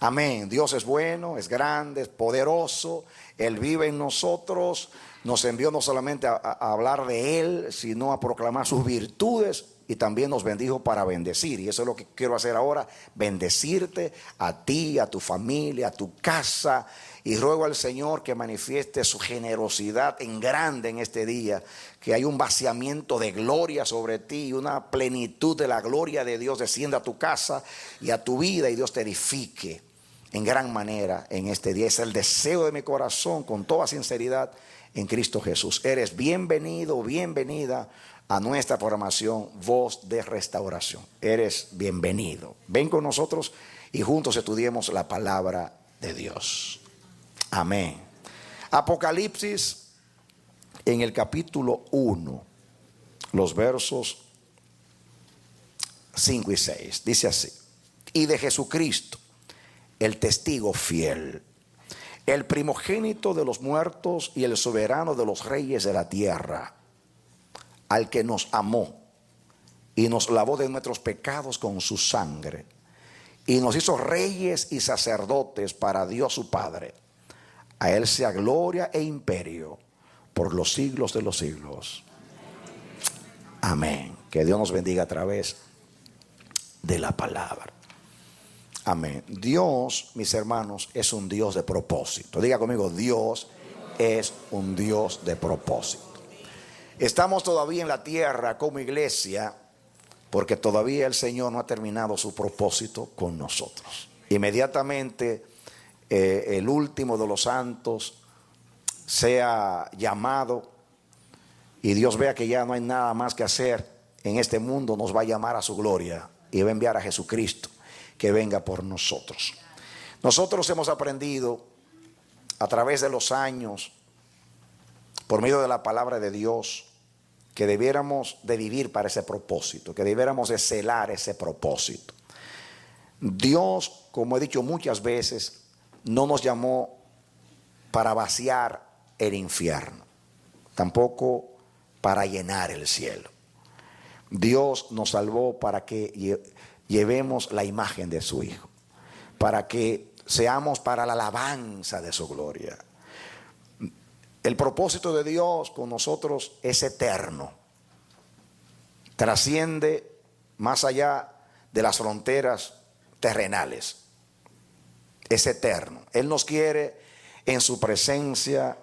Amén. Dios es bueno, es grande, es poderoso. Él vive en nosotros. Nos envió no solamente a hablar de Él, sino a proclamar sus virtudes. Y también nos bendijo para bendecir. Y eso es lo que quiero hacer ahora. Bendecirte a ti, a tu familia, a tu casa. Y ruego al Señor que manifieste su generosidad en grande en este día. Que hay un vaciamiento de gloria sobre ti y una plenitud de la gloria de Dios descienda a tu casa y a tu vida. Y Dios te edifique en gran manera en este día. Es el deseo de mi corazón con toda sinceridad en Cristo Jesús. Eres bienvenido, bienvenida a nuestra programación Voz de Restauración. Eres bienvenido. Ven con nosotros y juntos estudiemos la palabra de Dios. Amén. Apocalipsis en el capítulo 1, los versos 5 y 6. Dice así: y de Jesucristo, el testigo fiel, el primogénito de los muertos y el soberano de los reyes de la tierra, al que nos amó y nos lavó de nuestros pecados con su sangre y nos hizo reyes y sacerdotes para Dios su Padre. A Él sea gloria e imperio por los siglos de los siglos. Amén. Que Dios nos bendiga a través de la palabra. Amén. Dios, mis hermanos, es un Dios de propósito. Diga conmigo, Dios es un Dios de propósito. Estamos todavía en la tierra como iglesia porque todavía el Señor no ha terminado su propósito con nosotros. Inmediatamente el último de los santos sea llamado y Dios vea que ya no hay nada más que hacer en este mundo, nos va a llamar a su gloria y va a enviar a Jesucristo que venga por nosotros. Nosotros hemos aprendido a través de los años, por medio de la palabra de Dios, que debiéramos de vivir para ese propósito, que debiéramos de celar ese propósito. Dios, como he dicho muchas veces, no nos llamó para vaciar el infierno, tampoco para llenar el cielo. Dios nos salvó para que llevemos la imagen de su Hijo, para que seamos para la alabanza de su gloria. El propósito de Dios con nosotros es eterno, trasciende más allá de las fronteras terrenales, es eterno. Él nos quiere en su presencia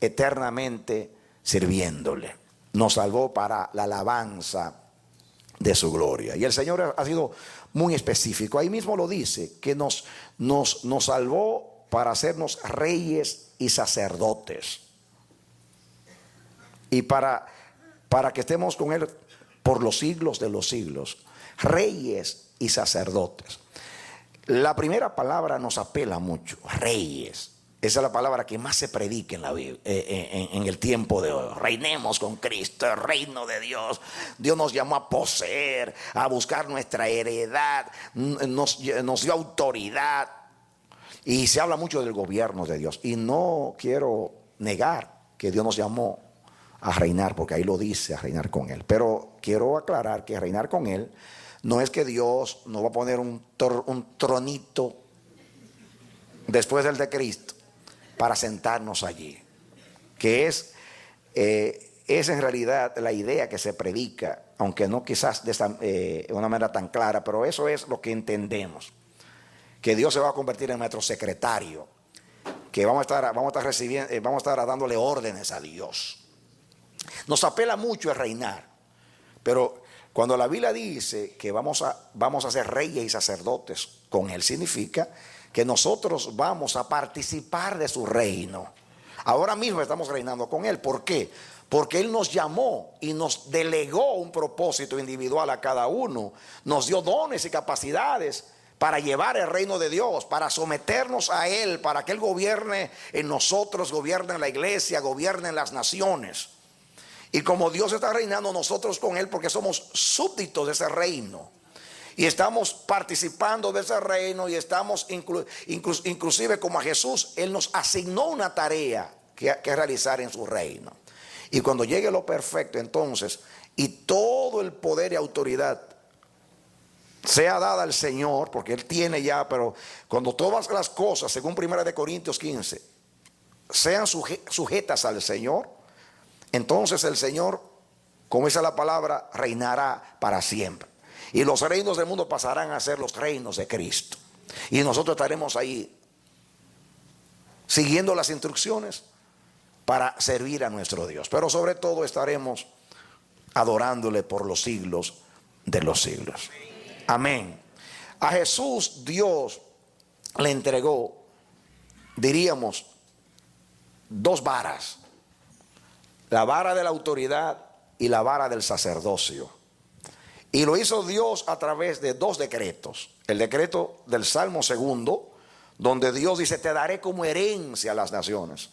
eternamente sirviéndole. Nos salvó para la alabanza de su gloria. Y el Señor ha sido muy específico. Ahí mismo lo dice, que nos salvó para hacernos reyes y sacerdotes. Y para que estemos con Él por los siglos de los siglos. Reyes y sacerdotes. La primera palabra nos apela mucho. Reyes. Esa es la palabra que más se predica en la Biblia, en el tiempo de hoy. Reinemos con Cristo, el reino de Dios. Dios nos llamó a poseer, a buscar nuestra heredad. Nos dio autoridad. Y se habla mucho del gobierno de Dios. Y no quiero negar que Dios nos llamó a reinar, porque ahí lo dice, a reinar con Él. Pero quiero aclarar que reinar con Él no es que Dios nos va a poner un tronito después del de Cristo para sentarnos allí, que es en realidad la idea que se predica, aunque no quizás de una manera tan clara, pero eso es lo que entendemos, que Dios se va a convertir en nuestro secretario, que vamos a estar dándole órdenes a Dios. Nos apela mucho el reinar, pero cuando la Biblia dice que vamos a ser reyes y sacerdotes con Él, significa que nosotros vamos a participar de su reino. Ahora mismo estamos reinando con Él. ¿Por qué? Porque Él nos llamó y nos delegó un propósito individual a cada uno. Nos dio dones y capacidades para llevar el reino de Dios, para someternos a Él, para que Él gobierne en nosotros, gobierne en la iglesia, gobierne en las naciones. Y como Dios está reinando, nosotros con Él, porque somos súbditos de ese reino. Y estamos participando de ese reino y estamos inclusive como a Jesús, Él nos asignó una tarea que realizar en su reino. Y cuando llegue lo perfecto entonces, y todo el poder y autoridad sea dada al Señor, porque Él tiene ya, pero cuando todas las cosas, según 1 Corintios 15, sean sujetas al Señor, entonces el Señor, como dice la palabra, reinará para siempre. Y los reinos del mundo pasarán a ser los reinos de Cristo. Y nosotros estaremos ahí siguiendo las instrucciones para servir a nuestro Dios. Pero sobre todo estaremos adorándole por los siglos de los siglos. Amén. A Jesús Dios le entregó, diríamos, dos varas: la vara de la autoridad y la vara del sacerdocio. Y lo hizo Dios a través de dos decretos. El decreto del Salmo 2, donde Dios dice: te daré como herencia a las naciones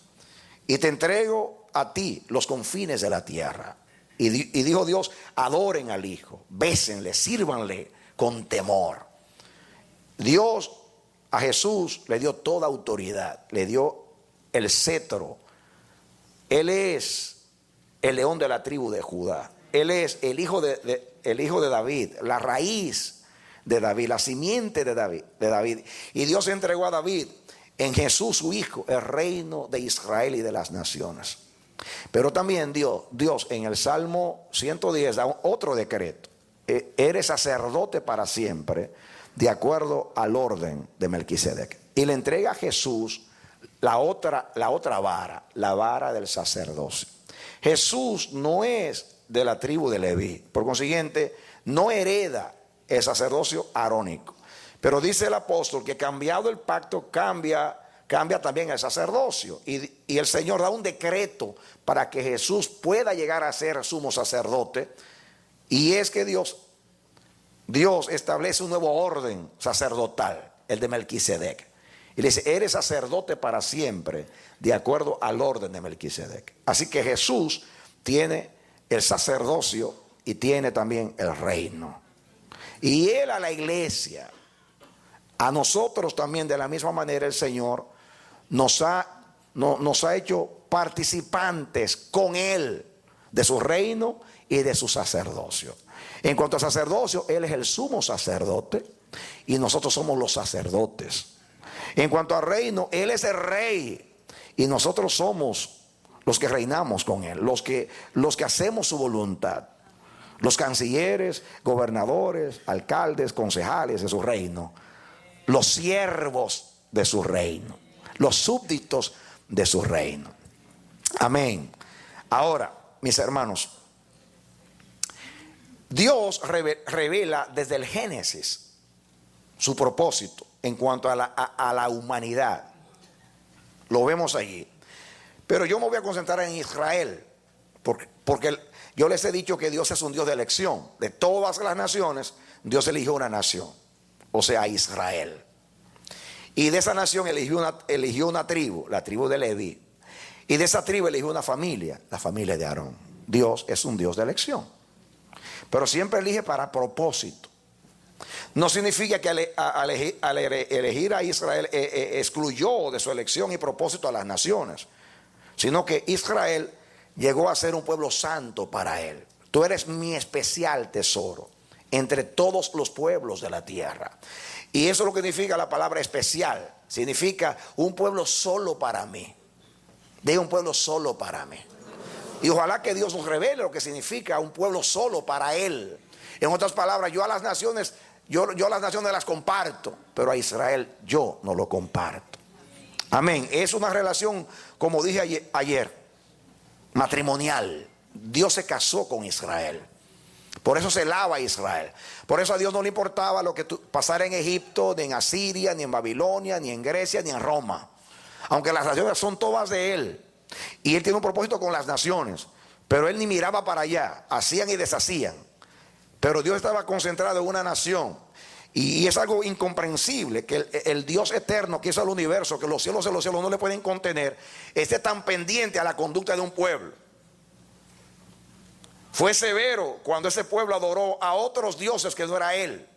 y te entrego a ti los confines de la tierra. Y dijo Dios: adoren al Hijo, bésenle, sírvanle con temor. Dios a Jesús le dio toda autoridad, le dio el cetro. Él es el león de la tribu de Judá. Él es el hijo de David, la raíz de David, la simiente de David. Y Dios entregó a David en Jesús su hijo el reino de Israel y de las naciones. Pero también Dios en el Salmo 110 da otro decreto: eres sacerdote para siempre, de acuerdo al orden de Melquisedec. Y le entrega a Jesús la otra vara, la vara del sacerdocio. Jesús no es de la tribu de Leví, por consiguiente no hereda el sacerdocio arónico. Pero dice el apóstol que cambiado el pacto cambia también el sacerdocio. Y el Señor da un decreto para que Jesús pueda llegar a ser sumo sacerdote. Y es que Dios establece un nuevo orden sacerdotal, el de Melquisedec. Y le dice: eres sacerdote para siempre, de acuerdo al orden de Melquisedec. Así que Jesús tiene el sacerdocio y tiene también el reino. Y Él a la iglesia, a nosotros también de la misma manera, el Señor nos ha hecho participantes con Él de su reino y de su sacerdocio. En cuanto a sacerdocio, Él es el sumo sacerdote y nosotros somos los sacerdotes. En cuanto a reino, Él es el rey y nosotros somos los que reinamos con Él, los que hacemos su voluntad, los cancilleres, gobernadores, alcaldes, concejales de su reino, los siervos de su reino, los súbditos de su reino. Amén. Ahora, mis hermanos, Dios revela desde el Génesis su propósito en cuanto a la humanidad. Lo vemos allí. Pero yo me voy a concentrar en Israel, porque yo les he dicho que Dios es un Dios de elección. De todas las naciones, Dios eligió una nación, o sea, Israel. Y de esa nación eligió una tribu, la tribu de Leví. Y de esa tribu eligió una familia, la familia de Aarón. Dios es un Dios de elección, pero siempre elige para propósito. No significa que al elegir a Israel excluyó de su elección y propósito a las naciones, sino que Israel llegó a ser un pueblo santo para Él. Tú eres mi especial tesoro entre todos los pueblos de la tierra. Y eso es lo que significa la palabra especial. Significa un pueblo solo para mí. De un pueblo solo para mí. Y ojalá que Dios nos revele lo que significa un pueblo solo para Él. En otras palabras, yo a las naciones las comparto, pero a Israel yo no lo comparto. Amén. Es una relación, como dije ayer, matrimonial. Dios se casó con Israel. Por eso se lava a Israel. Por eso a Dios no le importaba lo que pasara en Egipto, ni en Asiria, ni en Babilonia, ni en Grecia, ni en Roma. Aunque las naciones son todas de Él. Y Él tiene un propósito con las naciones. Pero Él ni miraba para allá. Hacían y deshacían. Pero Dios estaba concentrado en una nación. Y es algo incomprensible que el Dios eterno que hizo el universo, que los cielos de los cielos no le pueden contener, esté tan pendiente a la conducta de un pueblo. Fue severo cuando ese pueblo adoró a otros dioses que no era Él,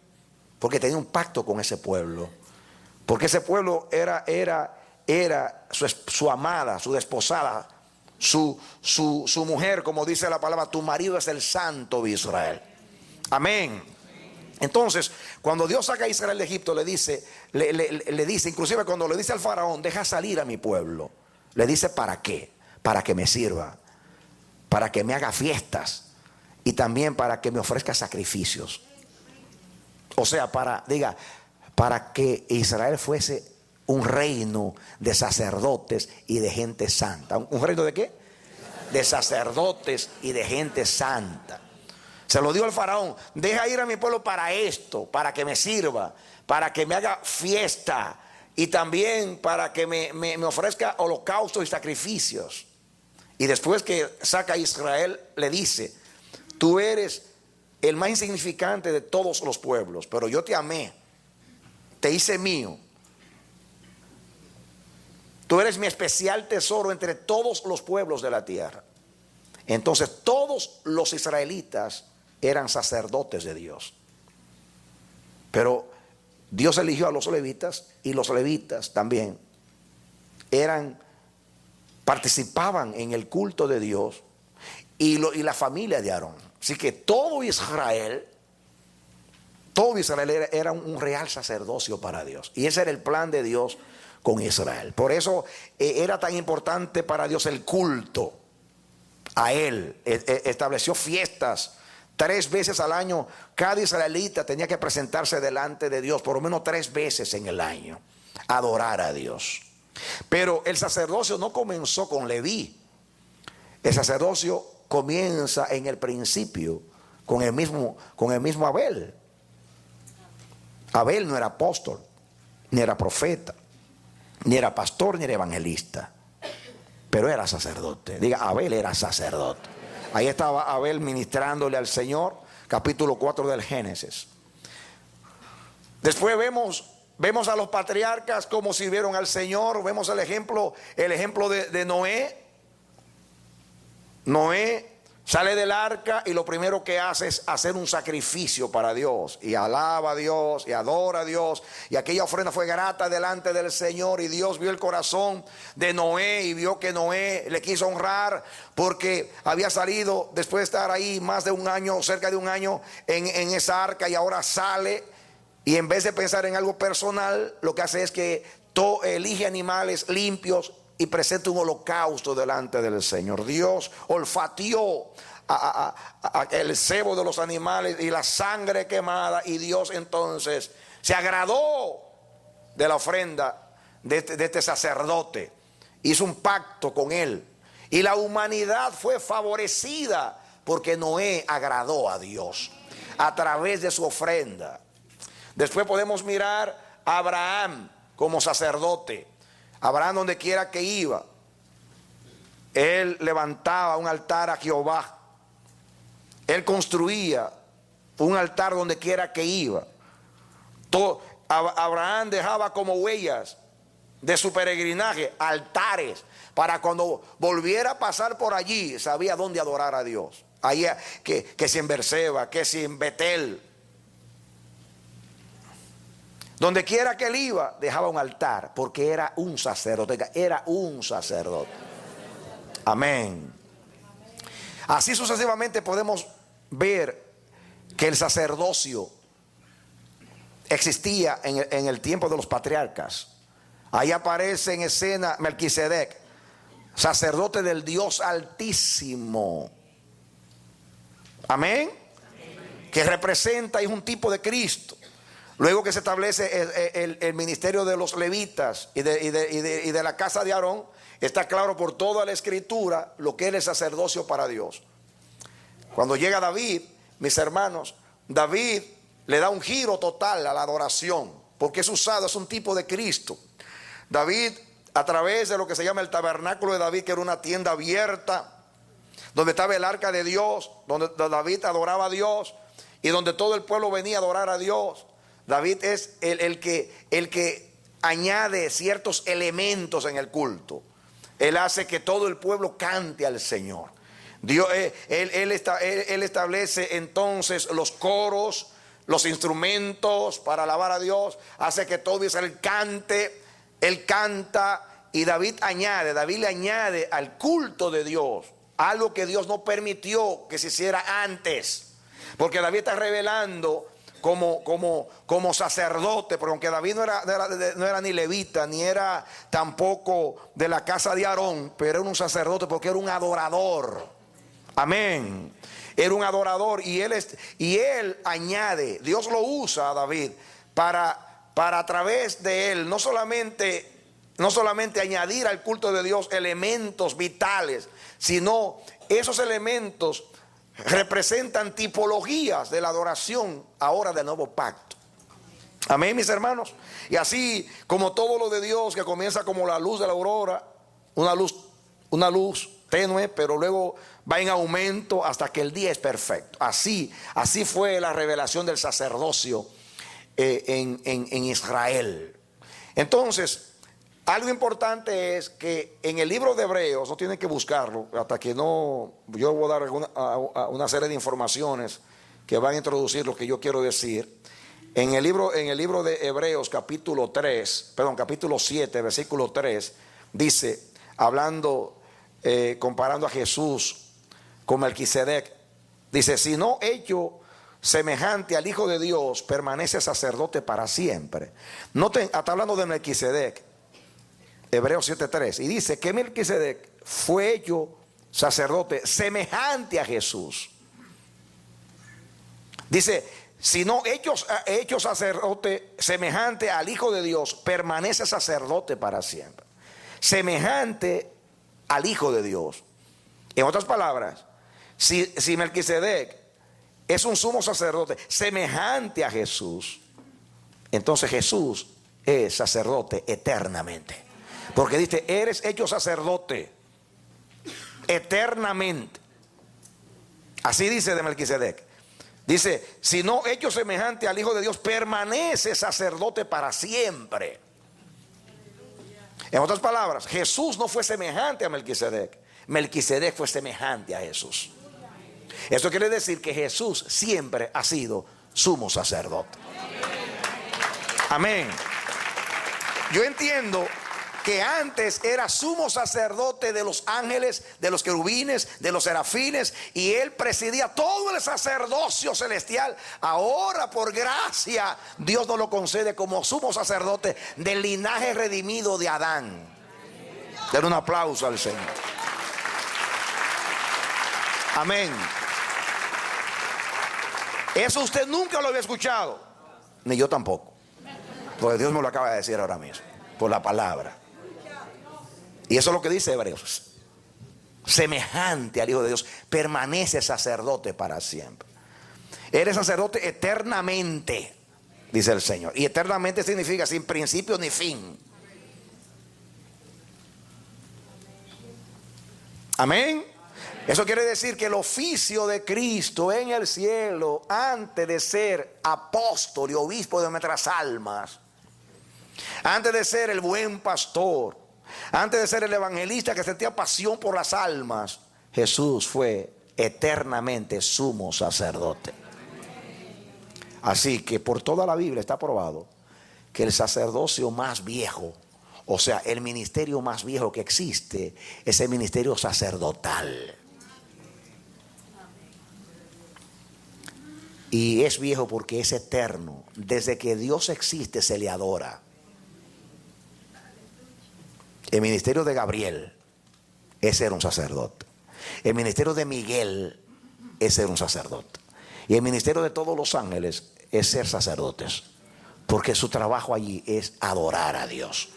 porque tenía un pacto con ese pueblo. Porque ese pueblo era su amada, su desposada, su mujer, como dice la palabra: tu marido es el Santo de Israel. Amén. Entonces, cuando Dios saca a Israel de Egipto, le dice, inclusive cuando le dice al faraón, deja salir a mi pueblo, le dice, ¿para qué? Para que me sirva, para que me haga fiestas y también para que me ofrezca sacrificios. O sea, para que Israel fuese un reino de sacerdotes y de gente santa. ¿Un reino de qué? De sacerdotes y de gente santa. Se lo dio al faraón, deja ir a mi pueblo para esto, para que me sirva, para que me haga fiesta y también para que me ofrezca holocaustos y sacrificios. Y después que saca a Israel, le dice, tú eres el más insignificante de todos los pueblos, pero yo te amé, te hice mío. Tú eres mi especial tesoro entre todos los pueblos de la tierra. Entonces todos los israelitas eran sacerdotes de Dios. Pero Dios eligió a los levitas, y los levitas también participaban en el culto de Dios y la familia de Aarón. Así que todo Israel era un real sacerdocio para Dios. Y ese era el plan de Dios con Israel. Por eso era tan importante para Dios el culto a Él. Estableció fiestas 3 veces al año. Cada israelita tenía que presentarse delante de Dios por lo menos 3 veces en el año, adorar a Dios. Pero el sacerdocio no comenzó con Leví. El sacerdocio comienza en el principio con el mismo Abel. Abel no era apóstol, ni era profeta, ni era pastor, ni era evangelista, pero era sacerdote. Diga, Abel era sacerdote. Ahí estaba Abel ministrándole al Señor, capítulo 4 del Génesis. Después vemos a los patriarcas cómo sirvieron al Señor. Vemos el ejemplo de Noé. Noé sale del arca y lo primero que hace es hacer un sacrificio para Dios, y alaba a Dios y adora a Dios, y aquella ofrenda fue grata delante del Señor. Y Dios vio el corazón de Noé y vio que Noé le quiso honrar, porque había salido después de estar ahí más de un año, cerca de un año en esa arca, y ahora sale, y en vez de pensar en algo personal, lo que hace es que elige animales limpios y presenta un holocausto delante del Señor. Dios olfateó el sebo de los animales y la sangre quemada, y Dios entonces se agradó de la ofrenda de este sacerdote. Hizo un pacto con él, y la humanidad fue favorecida porque Noé agradó a Dios a través de su ofrenda. Después podemos mirar a Abraham como sacerdote. Abraham, donde quiera que iba, él levantaba un altar a Jehová. Él construía un altar donde quiera que iba. Abraham dejaba como huellas de su peregrinaje altares, para cuando volviera a pasar por allí, sabía dónde adorar a Dios. Ahí, que si en Berseba, que si en Betel, donde quiera que él iba, dejaba un altar, porque era un sacerdote. Era un sacerdote. Amén. Así sucesivamente podemos ver que el sacerdocio existía en el tiempo de los patriarcas. Ahí aparece en escena Melquisedec, sacerdote del Dios Altísimo. Amén. Que representa y es un tipo de Cristo. Luego que se establece el ministerio de los levitas y de la casa de Aarón, está claro por toda la escritura lo que es el sacerdocio para Dios. Cuando llega David, mis hermanos, David le da un giro total a la adoración, porque es usado, es un tipo de Cristo. David, a través de lo que se llama el tabernáculo de David, que era una tienda abierta, donde estaba el arca de Dios, donde David adoraba a Dios y donde todo el pueblo venía a adorar a Dios. David es el que añade ciertos elementos en el culto. Él hace que todo el pueblo cante al Señor. Él establece entonces los coros, los instrumentos para alabar a Dios. Hace que todo Israel cante. Él canta, y David le añade al culto de Dios algo que Dios no permitió que se hiciera antes. Porque David está revelando como sacerdote, porque aunque David no era ni levita, ni era tampoco de la casa de Aarón, pero era un sacerdote porque era un adorador. Amén. Era un adorador y él añade, Dios lo usa a David para a través de él no solamente añadir al culto de Dios elementos vitales, sino esos elementos representan tipologías de la adoración ahora del nuevo pacto. Amén, mis hermanos. Y así como todo lo de Dios que comienza como la luz de la aurora, una luz tenue, pero luego va en aumento hasta que el día es perfecto. Así fue la revelación del sacerdocio en Israel. Entonces, algo importante es que en el libro de Hebreos, no tienen que buscarlo hasta que no, yo voy a dar una serie de informaciones que van a introducir lo que yo quiero decir. En el libro de Hebreos capítulo 7, versículo 3, dice, hablando, comparando a Jesús con Melquisedec, dice, si no hecho semejante al Hijo de Dios, permanece sacerdote para siempre. Noten, está hablando de Melquisedec, Hebreos 7:3, y dice que Melquisedec fue hecho sacerdote semejante a Jesús. Dice, si no hecho sacerdote semejante al Hijo de Dios, permanece sacerdote para siempre. Semejante al Hijo de Dios. En otras palabras, si Melquisedec es un sumo sacerdote semejante a Jesús, entonces Jesús es sacerdote eternamente. Porque dice, eres hecho sacerdote eternamente. Así dice de Melquisedec. Dice, si no hecho semejante al Hijo de Dios, permanece sacerdote para siempre. En otras palabras, Jesús no fue semejante a Melquisedec. Melquisedec fue semejante a Jesús. Esto quiere decir que Jesús siempre ha sido sumo sacerdote. Amén. Yo entiendo que antes era sumo sacerdote de los ángeles, de los querubines, de los serafines, y él presidía todo el sacerdocio celestial. Ahora, por gracia, Dios nos lo concede como sumo sacerdote del linaje redimido de Adán. Den un aplauso al Señor. Amén. Eso usted nunca lo había escuchado, ni yo tampoco, porque Dios me lo acaba de decir ahora mismo, por la palabra. Y eso es lo que dice Hebreos. Semejante al Hijo de Dios, permanece sacerdote para siempre. Eres sacerdote eternamente, dice el Señor. Y eternamente significa sin principio ni fin. Amén. Eso quiere decir que el oficio de Cristo en el cielo, antes de ser apóstol y obispo de nuestras almas, antes de ser el buen pastor, antes de ser el evangelista que sentía pasión por las almas, Jesús fue eternamente sumo sacerdote. Así que por toda la Biblia está probado que el sacerdocio más viejo, o sea, el ministerio más viejo que existe, es el ministerio sacerdotal. Y es viejo porque es eterno. Desde que Dios existe se le adora. El ministerio de Gabriel es ser un sacerdote. El ministerio de Miguel es ser un sacerdote. Y el ministerio de todos los ángeles es ser sacerdotes. Porque su trabajo allí es adorar a Dios.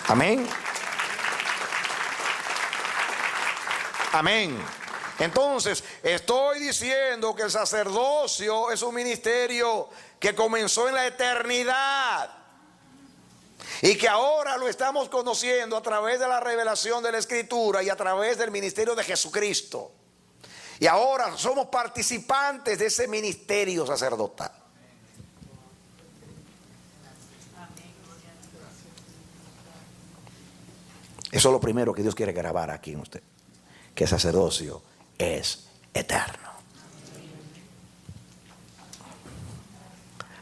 Amén. Amén. Entonces, estoy diciendo que el sacerdocio es un ministerio que comenzó en la eternidad. Y que ahora lo estamos conociendo a través de la revelación de la Escritura y a través del ministerio de Jesucristo. Y ahora somos participantes de ese ministerio sacerdotal. Eso es lo primero que Dios quiere grabar aquí en usted. Que el sacerdocio es eterno.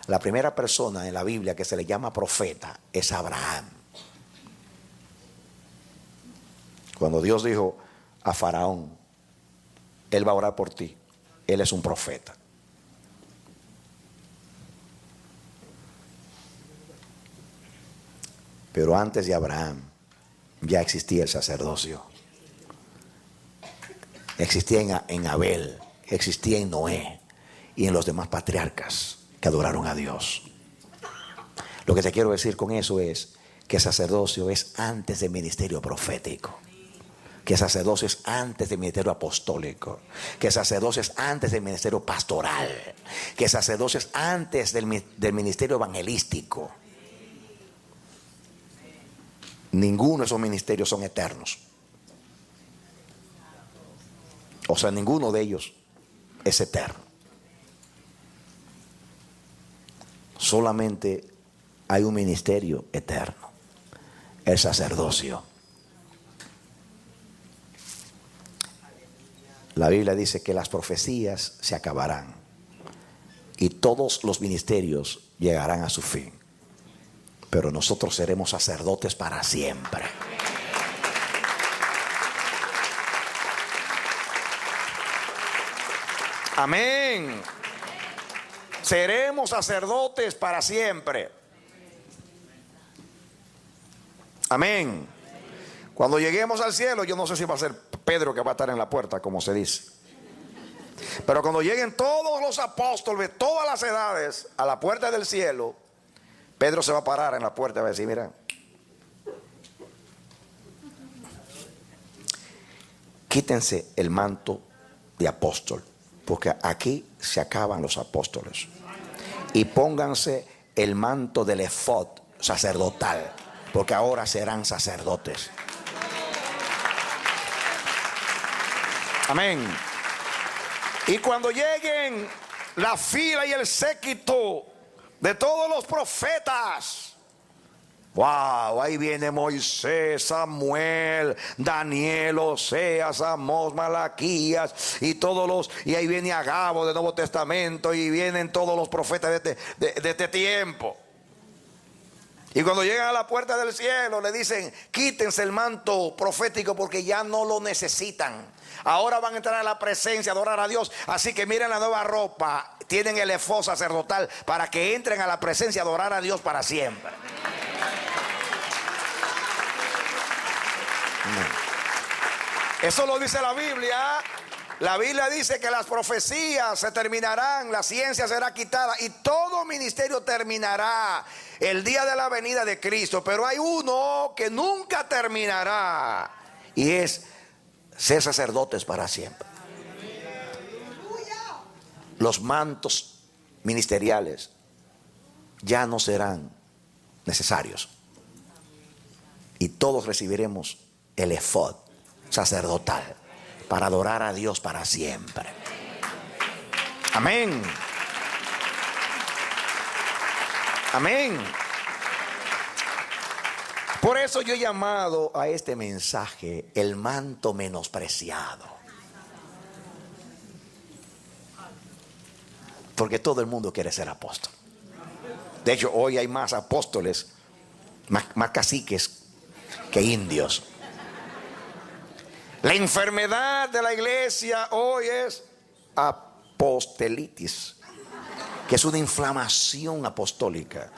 La primera persona en la Biblia que se le llama profeta es Abraham. Cuando Dios dijo a Faraón, él va a orar por ti, él es un profeta. Pero antes de Abraham ya existía el sacerdocio. Existía en Abel, existía en Noé y en los demás patriarcas que adoraron a Dios. Lo que te quiero decir con eso es que el sacerdocio es antes del ministerio profético, que el sacerdocio es antes del ministerio apostólico, que el sacerdocio es antes del ministerio pastoral, que el sacerdocio es antes del ministerio evangelístico. Ninguno de esos ministerios son eternos. O sea, ninguno de ellos es eterno. Solamente hay un ministerio eterno, el sacerdocio. La Biblia dice que las profecías se acabarán y todos los ministerios llegarán a su fin, pero nosotros seremos sacerdotes para siempre. Amén. Seremos sacerdotes para siempre. Amén. Cuando lleguemos al cielo, yo no sé si va a ser Pedro que va a estar en la puerta, como se dice. Pero cuando lleguen todos los apóstoles de todas las edades a la puerta del cielo, Pedro se va a parar en la puerta y va a decir: mira, quítense el manto de apóstol, porque aquí se acaban los apóstoles, y pónganse el manto del efod sacerdotal, porque ahora serán sacerdotes. Amén. Y cuando lleguen la fila y el séquito de todos los profetas, wow, ahí viene Moisés, Samuel, Daniel, Oseas, Amós, Malaquías y y ahí viene Agabo del Nuevo Testamento, y vienen todos los profetas de este tiempo. Y cuando llegan a la puerta del cielo le dicen: quítense el manto profético porque ya no lo necesitan. Ahora van a entrar a la presencia, a adorar a Dios. Así que miren la nueva ropa, tienen el efod sacerdotal para que entren a la presencia, a adorar a Dios para siempre. Eso lo dice la Biblia. La Biblia dice que las profecías se terminarán, la ciencia será quitada y todo ministerio terminará el día de la venida de Cristo. Pero hay uno que nunca terminará, y es ser sacerdotes para siempre. Los mantos ministeriales ya no serán necesarios y todos recibiremos el efod sacerdotal para adorar a Dios para siempre. Amén. Amén. Por eso yo he llamado a este mensaje el manto menospreciado. Porque todo el mundo quiere ser apóstol. De hecho, hoy hay más apóstoles, más caciques que indios. La enfermedad de la iglesia hoy es apostolitis, que es una inflamación apostólica.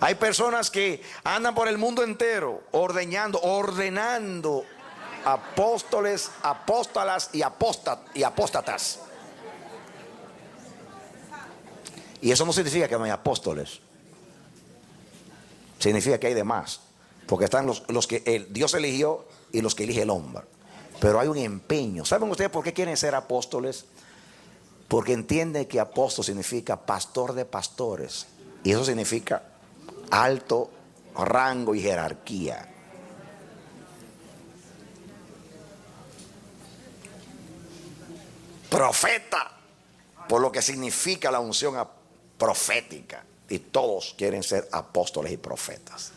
Hay personas que andan por el mundo entero ordenando apóstoles, apóstolas y apóstatas. Y eso no significa que no hay apóstoles. Significa que hay demás. Porque están los que Dios eligió y los que elige el hombre. Pero hay un empeño. ¿Saben ustedes por qué quieren ser apóstoles? Porque entienden que apóstol significa pastor de pastores. Y eso significa alto rango y jerarquía. Profeta, por lo que significa la unción profética. Y todos quieren ser apóstoles y profetas.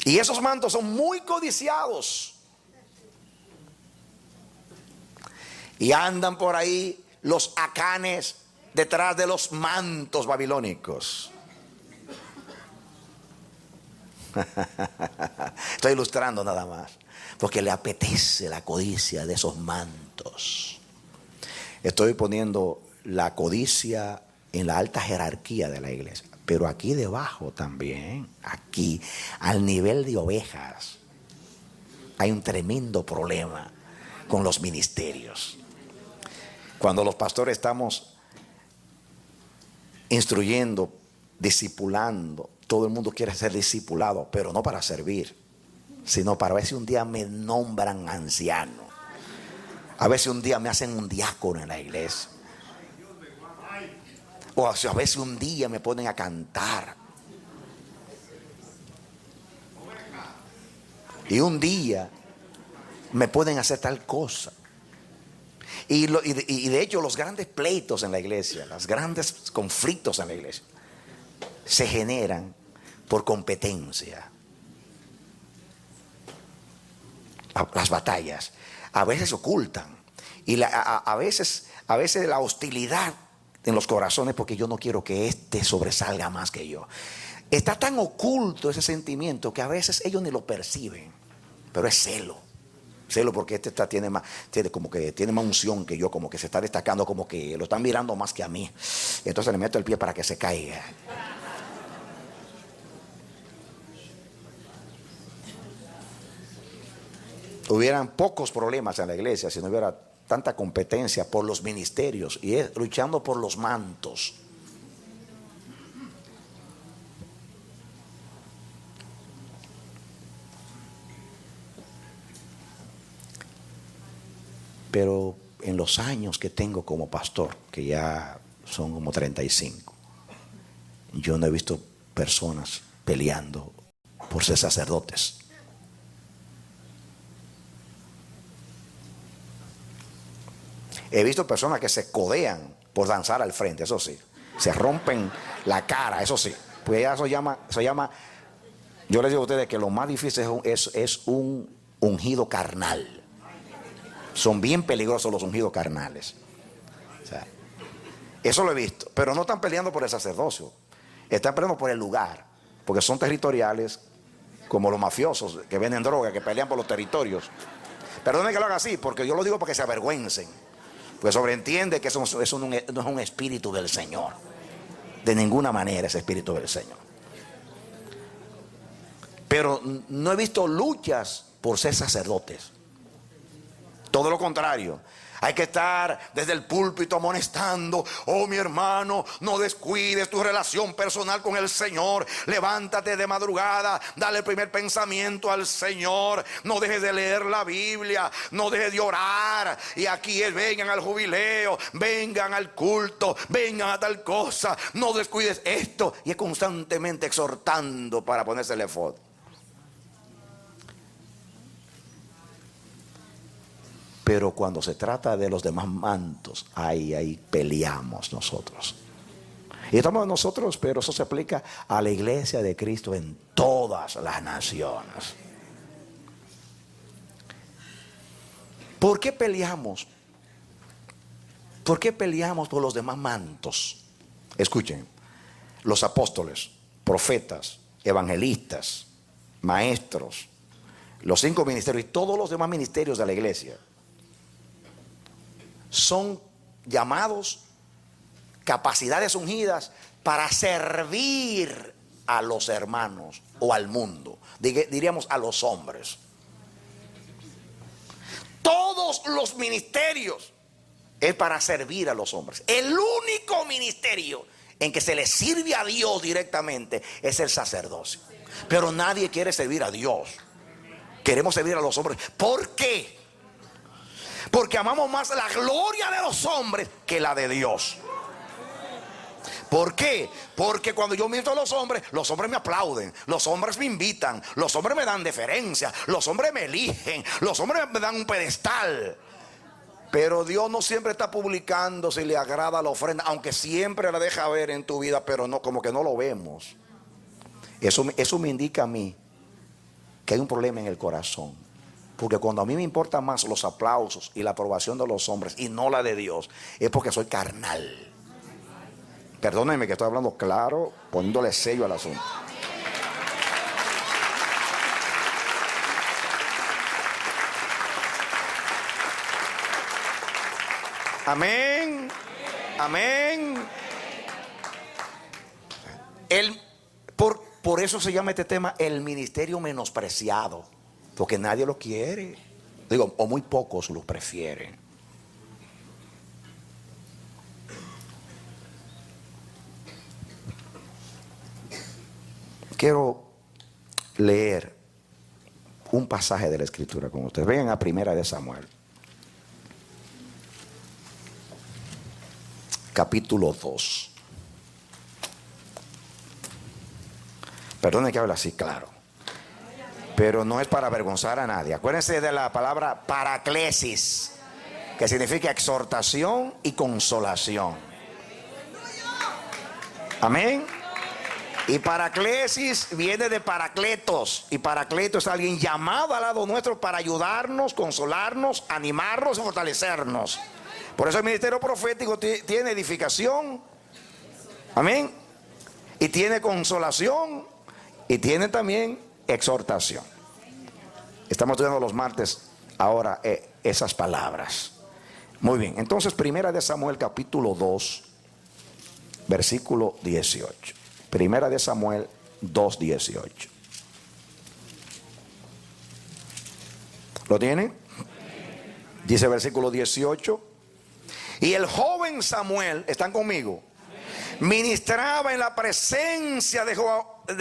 Y esos mantos son muy codiciados. Y andan por ahí los acanes detrás de los mantos babilónicos. Estoy ilustrando nada más, porque le apetece la codicia de esos mantos. Estoy poniendo la codicia en la alta jerarquía de la iglesia, pero aquí debajo también, aquí, al nivel de ovejas, hay un tremendo problema con los ministerios. Cuando los pastores estamos instruyendo, discipulando, todo el mundo quiere ser discipulado, pero no para servir, sino para ver si un día me nombran anciano, a ver si un día me hacen un diácono en la iglesia, o a ver si un día me ponen a cantar, y un día me pueden hacer tal cosa. Y de hecho los grandes pleitos en la iglesia, los grandes conflictos en la iglesia se generan por competencia. Las batallas a veces se ocultan, y a veces la hostilidad en los corazones, porque yo no quiero que este sobresalga más que yo. Está tan oculto ese sentimiento que a veces ellos ni lo perciben, pero es celo. Celo porque tiene más unción que yo, como que se está destacando, como que lo están mirando más que a mí. Entonces le meto el pie para que se caiga. Hubieran pocos problemas en la iglesia si no hubiera tanta competencia por los ministerios y luchando por los mantos. Pero en los años que tengo como pastor, que ya son como 35, yo no he visto personas peleando por ser sacerdotes. He visto personas que se codean por danzar al frente, eso sí. Se rompen la cara, eso sí. Pues ya se llama. Yo les digo a ustedes que lo más difícil es un ungido carnal. Son bien peligrosos los ungidos carnales. O sea, eso lo he visto. Pero no están peleando por el sacerdocio. Están peleando por el lugar. Porque son territoriales, como los mafiosos que venden droga, que pelean por los territorios. Perdónenme que lo haga así, porque yo lo digo para que se avergüencen. Pues sobreentiende que eso no es un espíritu del Señor. De ninguna manera es espíritu del Señor. Pero no he visto luchas por ser sacerdotes. Todo lo contrario. Hay que estar desde el púlpito amonestando: oh mi hermano, no descuides tu relación personal con el Señor. Levántate de madrugada, dale el primer pensamiento al Señor. No dejes de leer la Biblia, no dejes de orar. Y aquí vengan al jubileo, vengan al culto, vengan a tal cosa. No descuides esto. Y es constantemente exhortando para ponerse el efod. Pero cuando se trata de los demás mantos, ahí peleamos nosotros. Y estamos nosotros, pero eso se aplica a la iglesia de Cristo en todas las naciones. ¿Por qué peleamos? ¿Por qué peleamos por los demás mantos? Escuchen, los apóstoles, profetas, evangelistas, maestros, los 5 ministerios y todos los demás ministerios de la iglesia son llamados, capacidades ungidas para servir a los hermanos o al mundo, diríamos a los hombres. Todos los ministerios es para servir a los hombres. El único ministerio en que se le sirve a Dios directamente es el sacerdocio. Pero nadie quiere servir a Dios. Queremos servir a los hombres. ¿Por qué? Porque amamos más la gloria de los hombres que la de Dios. ¿Por qué? Porque cuando yo ministro a los hombres me aplauden, los hombres me invitan, los hombres me dan deferencia, los hombres me eligen, los hombres me dan un pedestal. Pero Dios no siempre está publicando si le agrada la ofrenda, aunque siempre la deja ver en tu vida, pero no, como que no lo vemos. Eso me indica a mí que hay un problema en el corazón. Porque cuando a mí me importan más los aplausos y la aprobación de los hombres y no la de Dios, es porque soy carnal. Perdónenme que estoy hablando claro, poniéndole sello al asunto. Amén. Amén. Por eso se llama este tema el ministerio menospreciado, porque nadie lo quiere. Digo, o muy pocos lo prefieren. Quiero leer un pasaje de la Escritura con ustedes. Vengan a Primera de Samuel, capítulo 2. Perdone que hable así, claro, pero no es para avergonzar a nadie. Acuérdense de la palabra paraclesis, que significa exhortación y consolación. Amén. Y paraclesis viene de paracletos. Y paracleto es alguien llamado al lado nuestro para ayudarnos, consolarnos, animarnos y fortalecernos. Por eso el ministerio profético tiene edificación. Amén. Y tiene consolación. Y tiene también exhortación. Estamos estudiando los martes ahora esas palabras. Muy bien. Entonces, Primera de Samuel capítulo 2, versículo 18. Primera de Samuel 2:18. ¿Lo tienen? Dice el versículo 18. Y el joven Samuel, ¿están conmigo? Ministraba en la presencia de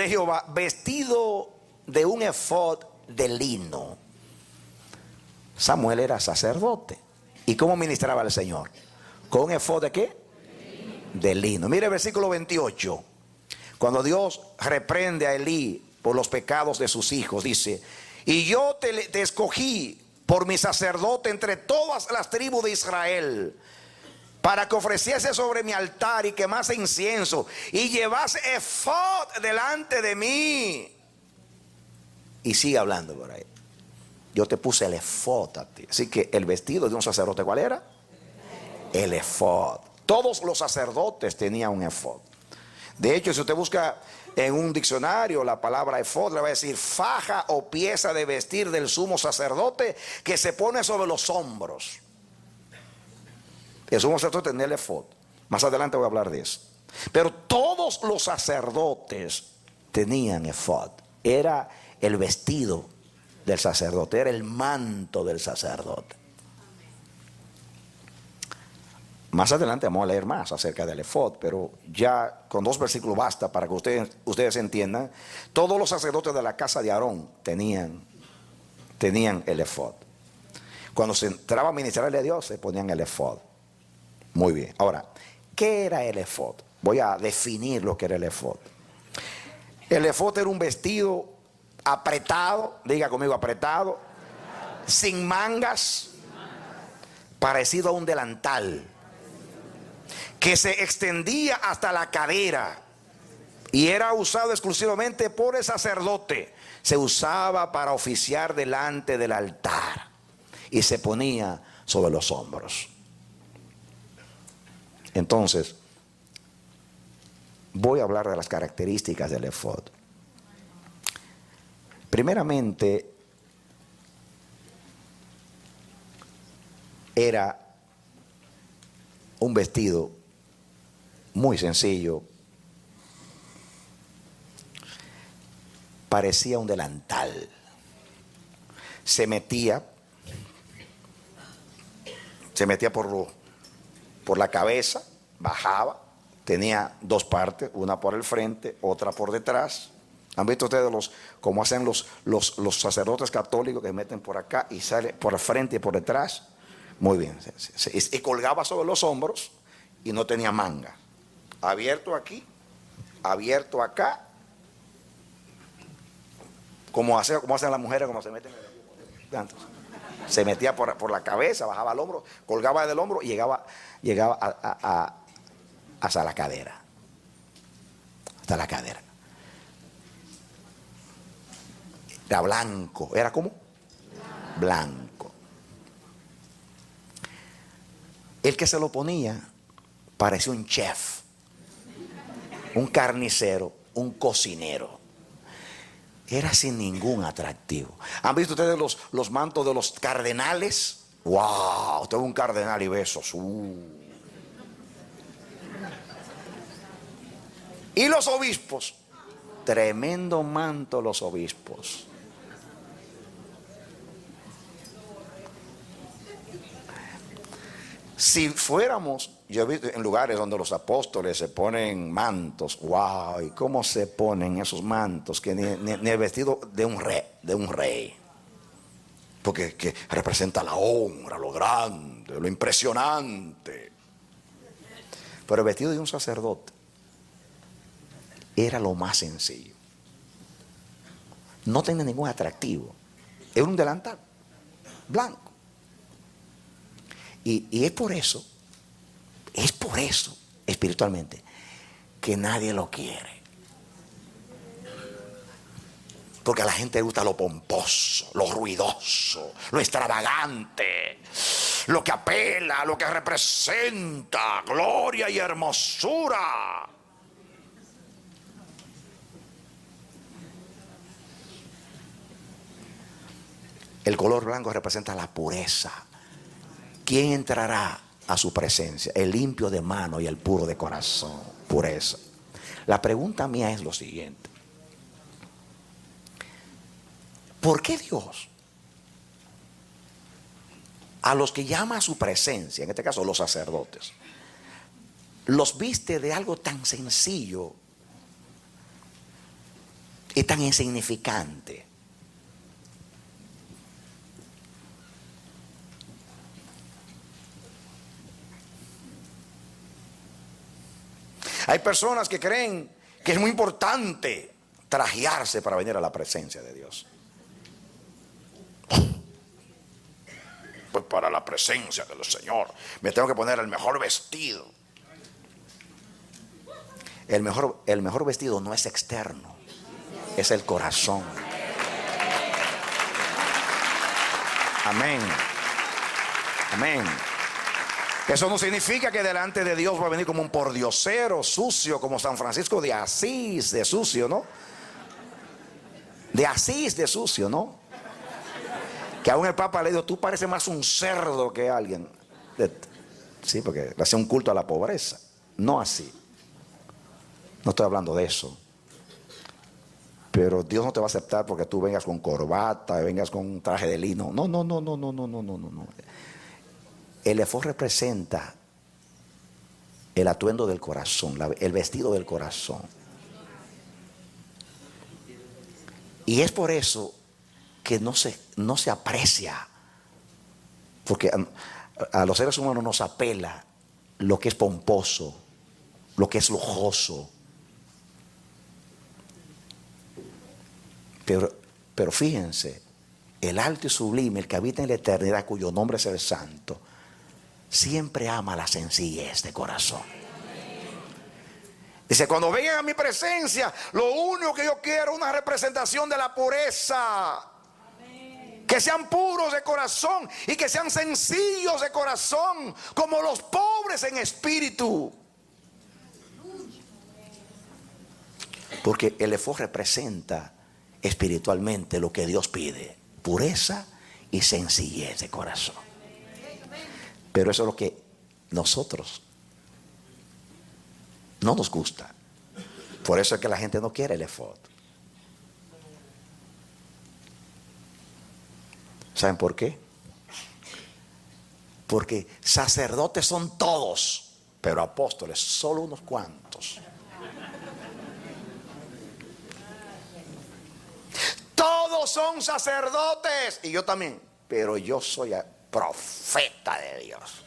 Jehová vestido de un efod de lino. Samuel era sacerdote. ¿Y cómo ministraba al Señor? ¿Con un efod de qué? De lino. Mire el versículo 28. Cuando Dios reprende a Elí por los pecados de sus hijos, dice: y yo te escogí por mi sacerdote entre todas las tribus de Israel, para que ofreciese sobre mi altar y quemase incienso y llevase efod delante de mí. Y sigue hablando por ahí. Yo te puse el efod a ti. Así que el vestido de un sacerdote, ¿cuál era? El efod. Todos los sacerdotes tenían un efod. De hecho, si usted busca en un diccionario la palabra efod, le va a decir faja o pieza de vestir del sumo sacerdote que se pone sobre los hombros. El sumo sacerdote tenía el efod. Más adelante voy a hablar de eso. Pero todos los sacerdotes tenían efod. Era el vestido del sacerdote, era el manto del sacerdote. Más adelante vamos a leer más acerca del efod, pero ya con 2 versículos basta para que ustedes entiendan. Todos los sacerdotes de la casa de Aarón tenían el efod. Cuando se entraba a ministrarle a Dios, se ponían el efod. Muy bien. Ahora, ¿qué era el efod? Voy a definir lo que era el efod. El efod era un vestido apretado, diga conmigo, apretado, sin mangas, parecido a un delantal, que se extendía hasta la cadera y era usado exclusivamente por el sacerdote. Se usaba para oficiar delante del altar y se ponía sobre los hombros. Entonces, voy a hablar de las características del efod. Primeramente, era un vestido muy sencillo, parecía un delantal. Se metía por la cabeza, bajaba, tenía 2 partes, una por el frente, otra por detrás. ¿Han visto ustedes cómo hacen los sacerdotes católicos, que meten por acá y sale por el frente y por detrás? Muy bien. Y colgaba sobre los hombros y no tenía manga. Abierto aquí, abierto acá. Como hacen las mujeres cuando se meten en el... Se metía por la cabeza, bajaba al hombro, colgaba del hombro y llegaba hasta la cadera. Hasta la cadera. Era blanco. ¿Era cómo? Blanco. El que se lo ponía parecía un chef, un carnicero, un cocinero. Era sin ningún atractivo. ¿Han visto ustedes los mantos de los cardenales? ¡Wow! Usted es un cardenal y besos. Y los obispos, tremendo manto los obispos. Si fuéramos, yo he visto en lugares donde los apóstoles se ponen mantos, wow, y cómo se ponen esos mantos, que ni el vestido de un rey, porque que representa la honra, lo grande, lo impresionante. Pero el vestido de un sacerdote era lo más sencillo, no tenía ningún atractivo, era un delantal blanco. Y es por eso, espiritualmente, que nadie lo quiere. Porque a la gente le gusta lo pomposo, lo ruidoso, lo extravagante, lo que apela, lo que representa gloria y hermosura. El color blanco representa la pureza. ¿Quién entrará a su presencia? El limpio de mano y el puro de corazón. Pureza. La pregunta mía es lo siguiente: ¿por qué Dios a los que llama a su presencia, en este caso los sacerdotes, los viste de algo tan sencillo y tan insignificante? Hay personas que creen que es muy importante trajearse para venir a la presencia de Dios. Pues para la presencia del Señor me tengo que poner el mejor vestido. El mejor vestido no es externo, es el corazón. Amén. Amén. Eso no significa que delante de Dios va a venir como un pordiosero, sucio, como San Francisco de Asís, de sucio, ¿no? De Asís, de sucio, ¿no? Que aún el Papa le dijo: tú pareces más un cerdo que alguien. Sí, porque le hace un culto a la pobreza. No así. No estoy hablando de eso. Pero Dios no te va a aceptar porque tú vengas con corbata, vengas con un traje de lino. No. El efod representa el atuendo del corazón, el vestido del corazón. Y es por eso que no se aprecia, porque a los seres humanos nos apela lo que es pomposo, lo que es lujoso. Pero fíjense, el alto y sublime, el que habita en la eternidad, cuyo nombre es el Santo, siempre ama la sencillez de corazón. Dice: cuando vengan a mi presencia, lo único que yo quiero es una representación de la pureza. Que sean puros de corazón y que sean sencillos de corazón, como los pobres en espíritu. Porque el efod representa espiritualmente lo que Dios pide: pureza y sencillez de corazón. Pero eso es lo que nosotros no nos gusta. Por eso es que la gente no quiere el efod. ¿Saben por qué? Porque sacerdotes son todos, pero apóstoles solo unos cuantos. Todos son sacerdotes, y yo también, pero yo soy profeta de Dios.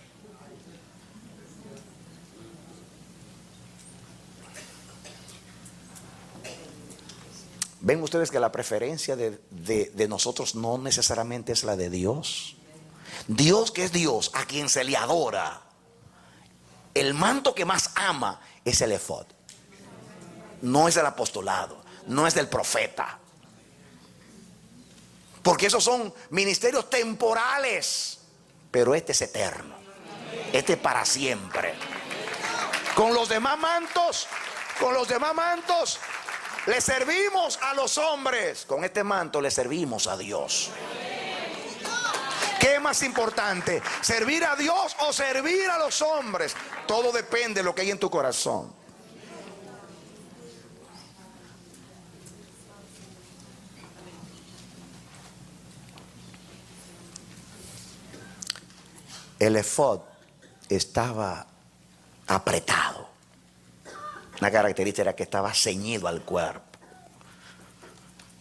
¿Ven ustedes que la preferencia de nosotros no necesariamente es la de Dios? Dios, que es Dios, a quien se le adora, el manto que más ama es el efod. No es el apostolado, no es del profeta. Porque esos son ministerios temporales, pero este es eterno, este es para siempre. Con los demás mantos le servimos a los hombres. Con este manto le servimos a Dios. ¿Qué es más importante? ¿Servir a Dios o servir a los hombres? Todo depende de lo que hay en tu corazón. el efod estaba apretado. Una característica era que estaba ceñido al cuerpo.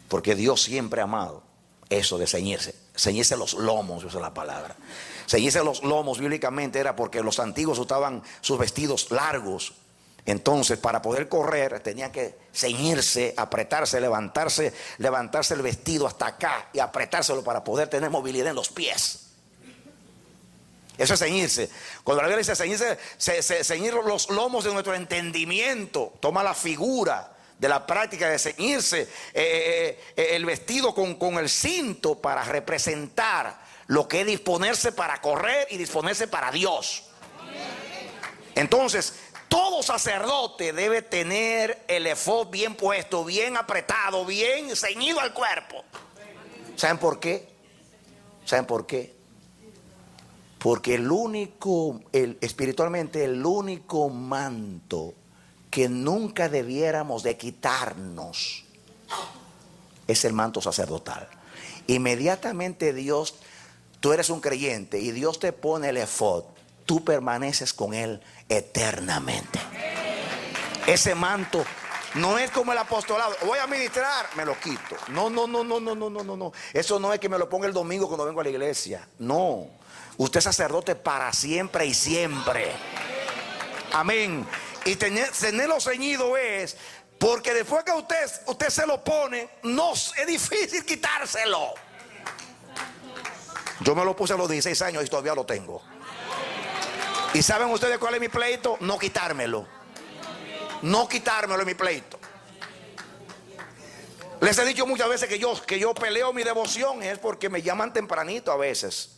Porque Dios siempre ha amado eso de ceñirse. Ceñirse los lomos, esa es la palabra. Ceñirse los lomos bíblicamente era porque los antiguos usaban sus vestidos largos. Entonces, para poder correr, tenían que ceñirse, apretarse, levantarse el vestido hasta acá y apretárselo para poder tener movilidad en los pies. Eso es ceñirse. Cuando la Biblia dice ceñirse, ceñir los lomos de nuestro entendimiento, toma la figura de la práctica de ceñirse el vestido con el cinto para representar lo que es disponerse para correr y disponerse para Dios. Entonces, todo sacerdote debe tener el efod bien puesto, bien apretado, bien ceñido al cuerpo. ¿Saben por qué? ¿Saben por qué? Porque espiritualmente el único manto que nunca debiéramos de quitarnos es el manto sacerdotal. Inmediatamente Dios, tú eres un creyente y Dios te pone el efod, tú permaneces con él eternamente. Ese manto no es como el apostolado. Voy a ministrar, me lo quito. No. Eso no es que me lo ponga el domingo cuando vengo a la iglesia. No. Usted es sacerdote para siempre y siempre. Amén. Y tenerlo ceñido es porque después que usted se lo pone, no es difícil quitárselo. Yo me lo puse a los 16 años y todavía lo tengo. ¿Y saben ustedes cuál es mi pleito? No quitármelo. No quitármelo es mi pleito. Les he dicho muchas veces que yo peleo mi devoción es porque me llaman tempranito a veces.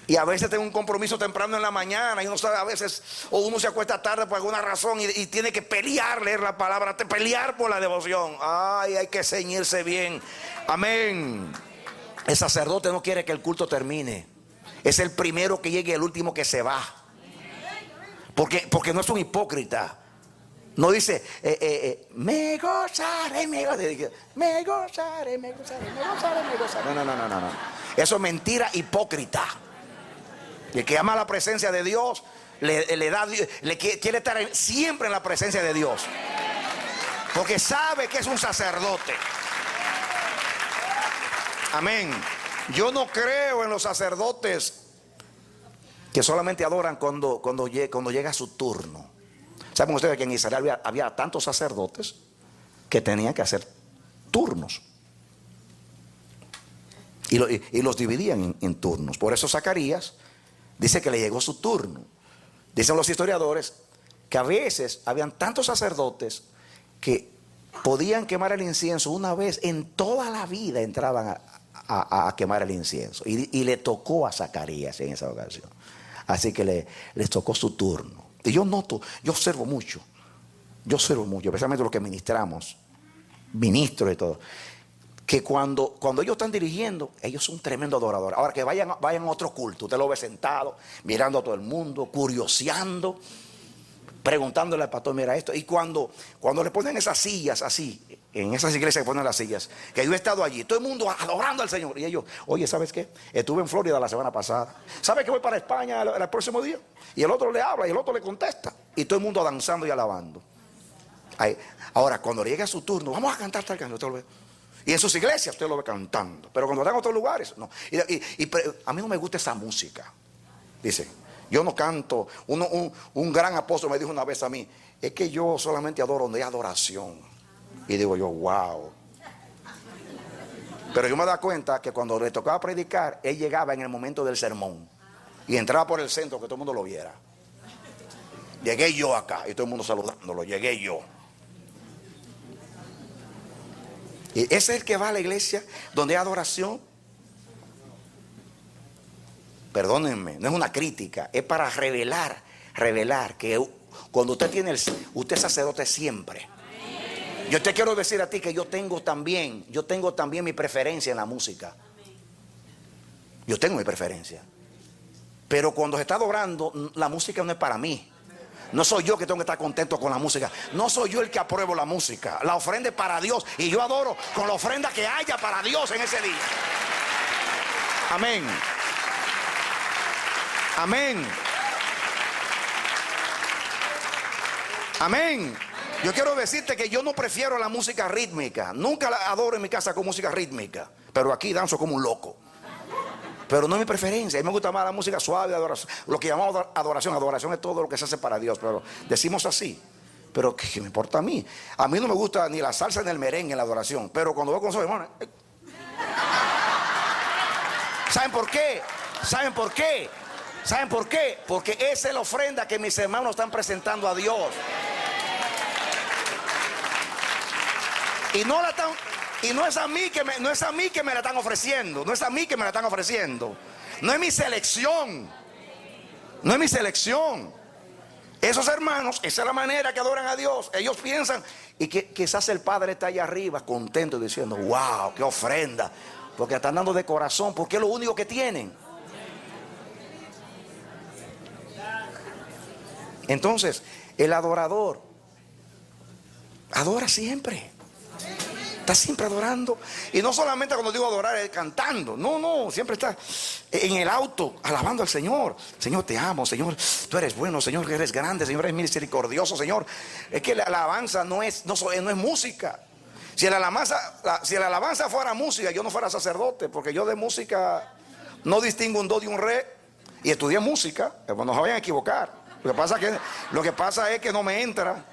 Y a veces tengo un compromiso temprano en la mañana y uno sabe a veces, o uno se acuesta tarde por alguna razón y tiene que pelear, leer la palabra, pelear por la devoción. Ay, hay que ceñirse bien. Amén. El sacerdote no quiere que el culto termine. Es el primero que llegue y el último que se va. Porque no es un hipócrita. No dice, me gozaré, me gozaré. No. Eso es mentira hipócrita. El que ama la presencia de Dios le quiere estar siempre en la presencia de Dios, porque sabe que es un sacerdote. Amén. Yo no creo en los sacerdotes que solamente adoran cuando llega su turno. ¿Saben ustedes que en Israel había tantos sacerdotes que tenían que hacer turnos? Y los dividían en turnos. Por eso Zacarías dice que le llegó su turno. Dicen los historiadores que a veces habían tantos sacerdotes que podían quemar el incienso una vez en toda la vida, entraban a quemar el incienso. Y le tocó a Zacarías en esa ocasión. Así que les tocó su turno. Y yo observo mucho, especialmente los que ministramos, ministros y todo, que cuando ellos están dirigiendo, ellos son tremendos adoradores. Ahora que vayan a otro culto, usted lo ve sentado, mirando a todo el mundo, curioseando, preguntándole al pastor, mira esto. Y cuando le ponen esas sillas así, en esas iglesias que ponen las sillas, que yo he estado allí, todo el mundo adorando al Señor. Y ellos, oye, ¿sabes qué? Estuve en Florida la semana pasada. ¿Sabes que voy para España el próximo día? Y el otro le habla y el otro le contesta. Y todo el mundo danzando y alabando. Ahora, cuando le llega su turno, vamos a cantar tal canción. Y en sus iglesias usted lo ve cantando. Pero cuando están en otros lugares, no. A mí no me gusta esa música. Dice, yo no canto. Un gran apóstol me dijo una vez a mí, es que yo solamente adoro donde hay adoración. Y digo yo, wow. Pero yo me da cuenta que cuando le tocaba predicar, él llegaba en el momento del sermón y entraba por el centro que todo el mundo lo viera. Llegué yo acá y todo el mundo saludándolo, llegué yo. Y ese es el que va a la iglesia donde hay adoración. Perdónenme, no es una crítica, es para revelar que cuando usted es sacerdote siempre. Yo te quiero decir a ti que yo tengo también mi preferencia en la música. Yo tengo mi preferencia. Pero cuando se está adorando, la música no es para mí. No soy yo que tengo que estar contento con la música. No soy yo el que apruebo la música. La ofrenda es para Dios. Y yo adoro con la ofrenda que haya para Dios en ese día. Amén. Amén. Amén. Yo quiero decirte que yo no prefiero la música rítmica. Nunca la adoro en mi casa con música rítmica, pero aquí danzo como un loco. Pero no es mi preferencia. A mí me gusta más la música suave de adoración. Lo que llamamos adoración. Adoración es todo lo que se hace para Dios, pero decimos así. Pero ¿qué me importa a mí? A mí no me gusta ni la salsa ni el merengue en la adoración. Pero cuando voy con sus hermanos, ¿saben por qué? ¿Saben por qué? ¿Saben por qué? Porque esa es la ofrenda que mis hermanos están presentando a Dios. Y no la están, y no es a mí que me la están ofreciendo. No es a mí que me la están ofreciendo. No es mi selección. No es mi selección. Esos hermanos, esa es la manera que adoran a Dios. Ellos piensan, y que quizás el Padre está allá arriba contento diciendo, wow, qué ofrenda, porque están dando de corazón, porque es lo único que tienen. Entonces, el adorador adora siempre. Está siempre adorando. Y no solamente cuando digo adorar es cantando. No, siempre está en el auto alabando al Señor. Señor, te amo. Señor, tú eres bueno. Señor, eres grande. Señor, eres misericordioso. Señor, es que la alabanza no es música. Si la alabanza fuera música, yo no fuera sacerdote, porque yo de música no distingo un do de un re. Y estudié música, no se vayan a equivocar. Lo que pasa es que no me entra.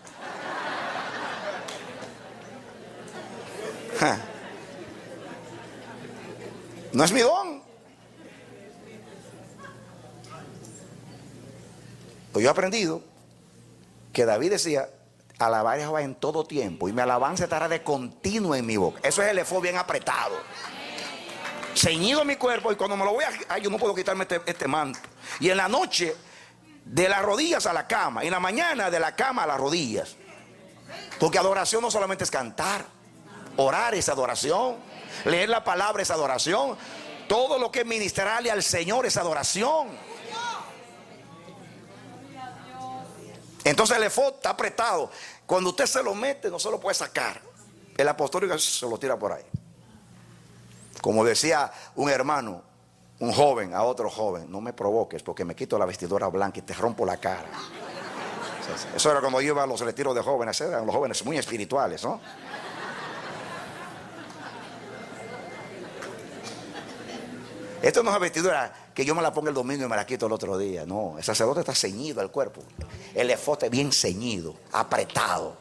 No es mi don. Pues yo he aprendido que David decía, alabar a Jehová en todo tiempo, y mi alabanza estará de continuo en mi boca. Eso es el efod bien apretado, ceñido en mi cuerpo, y cuando me lo voy a... yo no puedo quitarme este manto. Y en la noche, de las rodillas a la cama, y en la mañana de la cama a las rodillas. Porque adoración no solamente es cantar. Orar es adoración. Leer la palabra es adoración. Todo lo que es ministrarle al Señor es adoración. Entonces el efod está apretado. Cuando usted se lo mete, no se lo puede sacar. El apostólico se lo tira por ahí. Como decía un hermano, un joven a otro joven, no me provoques porque me quito la vestidura blanca y te rompo la cara. Eso era cuando yo iba a los retiros de jóvenes. Eran los jóvenes muy espirituales, ¿no? Esto no es una vestidura que yo me la ponga el domingo y me la quito el otro día. No, el sacerdote está ceñido al cuerpo. El efod es bien ceñido, apretado.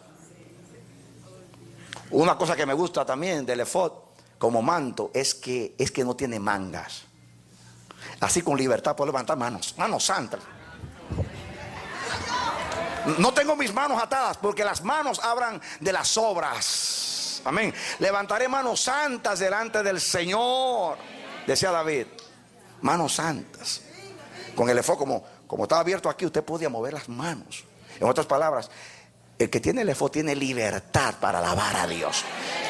Una cosa que me gusta también del efod como manto es que no tiene mangas. Así con libertad puedo levantar manos santas. No tengo mis manos atadas porque las manos hablan de las obras. Amén. Levantaré manos santas delante del Señor, decía David. Manos santas. Con el efod, como estaba abierto aquí, usted podía mover las manos. En otras palabras, el que tiene el efod tiene libertad para alabar a Dios.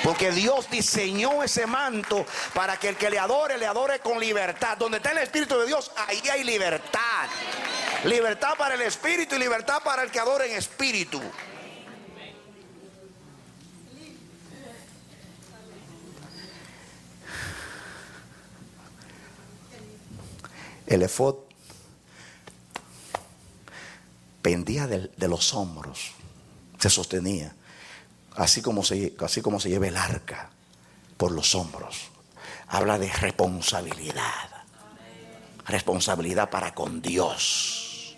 Porque Dios diseñó ese manto para que el que le adore con libertad. Donde está el Espíritu de Dios, ahí hay libertad. Libertad para el Espíritu y libertad para el que adora en espíritu. El efod pendía de los hombros, se sostenía, así como se lleva el arca por los hombros. Habla de responsabilidad, responsabilidad para con Dios.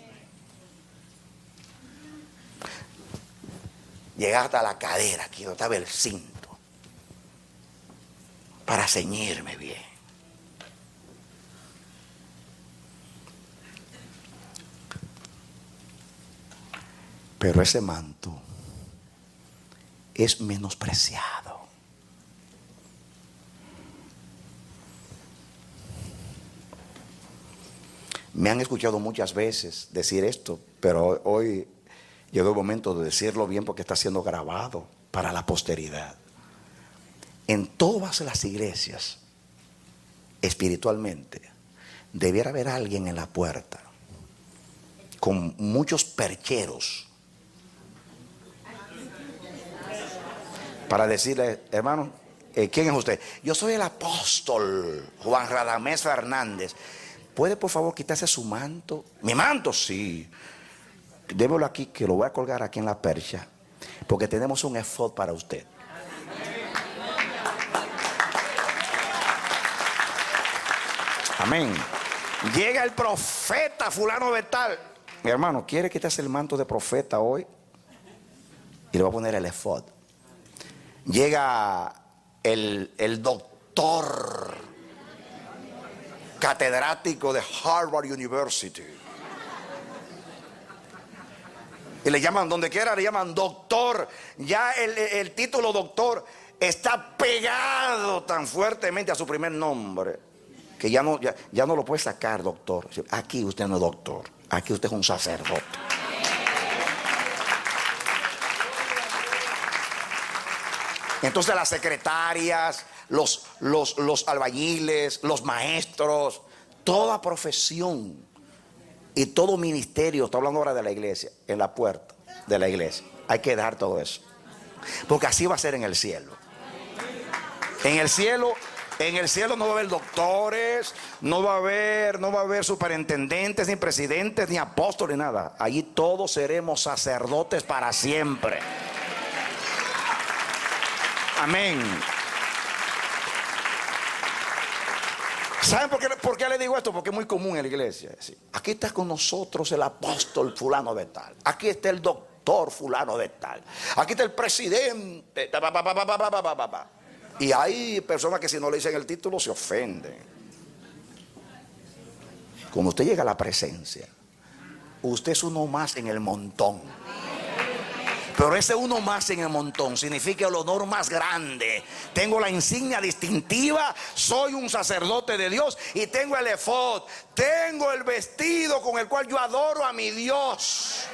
Llegar hasta la cadera, aquí donde estaba el cinto, para ceñirme bien. Pero ese manto es menospreciado. Me han escuchado muchas veces decir esto, pero hoy llegó el momento de decirlo bien porque está siendo grabado para la posteridad. En todas las iglesias, espiritualmente, debiera haber alguien en la puerta con muchos percheros para decirle, hermano, ¿quién es usted? Yo soy el apóstol Juan Radamés Fernández. ¿puede por favor quitarse su manto? Mi manto, sí. Démelo aquí, que lo voy a colgar aquí en la percha, porque tenemos un efod para usted. Amén. Llega el profeta fulano de tal. Mi hermano, ¿quiere quitarse el manto de profeta hoy? Y le va a poner el efod. Llega el doctor catedrático de Harvard University. Y le llaman, donde quiera le llaman doctor. Ya el título doctor está pegado tan fuertemente a su primer nombre que ya no lo puede sacar, doctor. Aquí usted no es doctor, aquí usted es un sacerdote. Entonces las secretarias, los albañiles, los maestros, toda profesión y todo ministerio, está hablando ahora de la iglesia, en la puerta de la iglesia, hay que dar todo eso, porque así va a ser en el cielo. En el cielo no va a haber doctores, no va a haber superintendentes, ni presidentes, ni apóstoles, ni nada. Allí todos seremos sacerdotes para siempre. Amén. ¿Saben por qué le digo esto? Porque es muy común en la iglesia. Aquí está con nosotros el apóstol fulano de tal. Aquí está el doctor fulano de tal. Aquí está el presidente. Y hay personas que si no le dicen el título se ofenden. Cuando usted llega a la presencia, usted es uno más en el montón. Pero ese uno más en el montón significa el honor más grande. Tengo la insignia distintiva, soy un sacerdote de Dios y tengo el efod, tengo el vestido con el cual yo adoro a mi Dios.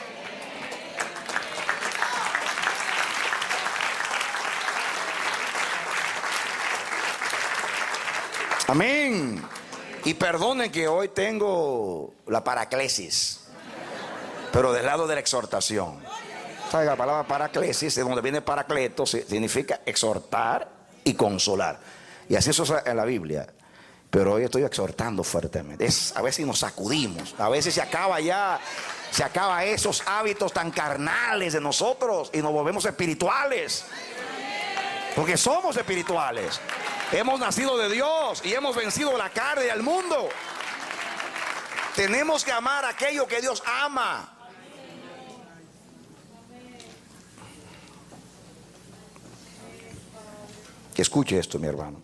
Amén. Y perdonen que hoy tengo la paraclesis, pero del lado de la exhortación. ¿Sabe? La palabra paraclesis, de donde viene paracleto, significa exhortar y consolar. Y así eso es en la Biblia. Pero hoy estoy exhortando fuertemente. A veces nos sacudimos. A veces se acaba esos hábitos tan carnales de nosotros y nos volvemos espirituales. Porque somos espirituales. Hemos nacido de Dios y hemos vencido la carne y al mundo. Tenemos que amar aquello que Dios ama. Que escuche esto, mi hermano.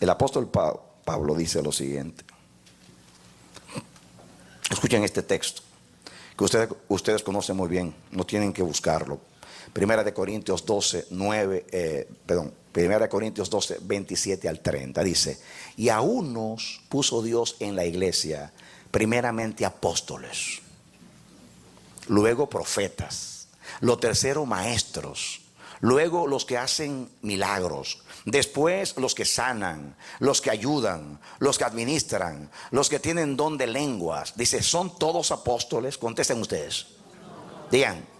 El apóstol Pablo dice lo siguiente. Escuchen este texto que ustedes conocen muy bien, no tienen que buscarlo. Primera de Corintios 12, 27 al 30 dice: y a unos puso Dios en la iglesia, primeramente apóstoles, luego profetas, lo tercero maestros, luego los que hacen milagros, después los que sanan, los que ayudan, los que administran, los que tienen don de lenguas. Dice, ¿son todos apóstoles? Contesten ustedes. Digan.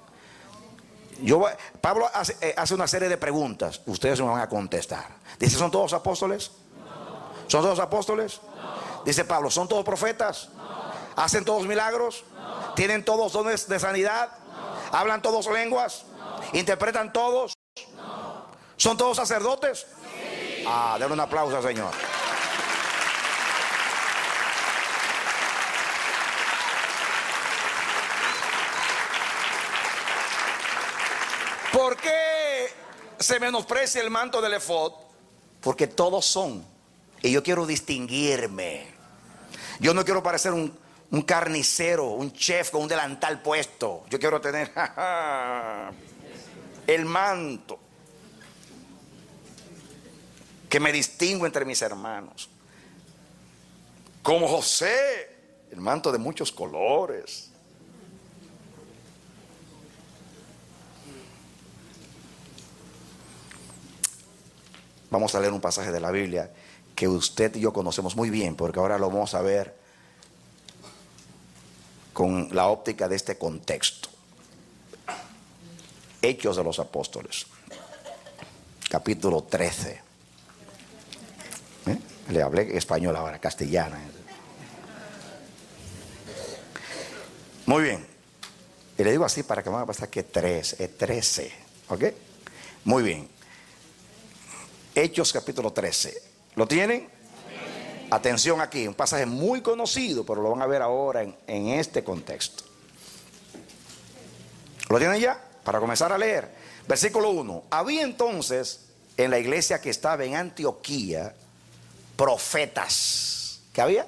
Pablo hace una serie de preguntas. Ustedes me van a contestar. Dice, ¿son todos apóstoles? No. ¿Son todos apóstoles? No. Dice Pablo, ¿son todos profetas? No. ¿Hacen todos milagros? No. ¿Tienen todos dones de sanidad? No. ¿Hablan todos lenguas? No. ¿Interpretan todos? No. ¿Son todos sacerdotes? Sí. Denle un aplauso al Señor. ¿Por qué se menosprecia el manto del efod? Porque todos son. Y yo quiero distinguirme. Yo no quiero parecer un carnicero, un chef con un delantal puesto. Yo quiero tener el manto que me distingo entre mis hermanos. Como José, el manto de muchos colores. Vamos a leer un pasaje de la Biblia que usted y yo conocemos muy bien, porque ahora lo vamos a ver con la óptica de este contexto. Hechos de los Apóstoles, capítulo 13. Le hablé español ahora, castellana. Muy bien. Y le digo así para que van a pasar que 3, es 13. ¿Ok? Muy bien. Hechos capítulo 13. ¿Lo tienen? Atención aquí, un pasaje muy conocido, pero lo van a ver ahora en este contexto. ¿Lo tienen ya? Para comenzar a leer. Versículo 1. Había entonces en la iglesia que estaba en Antioquía profetas. ¿Qué había?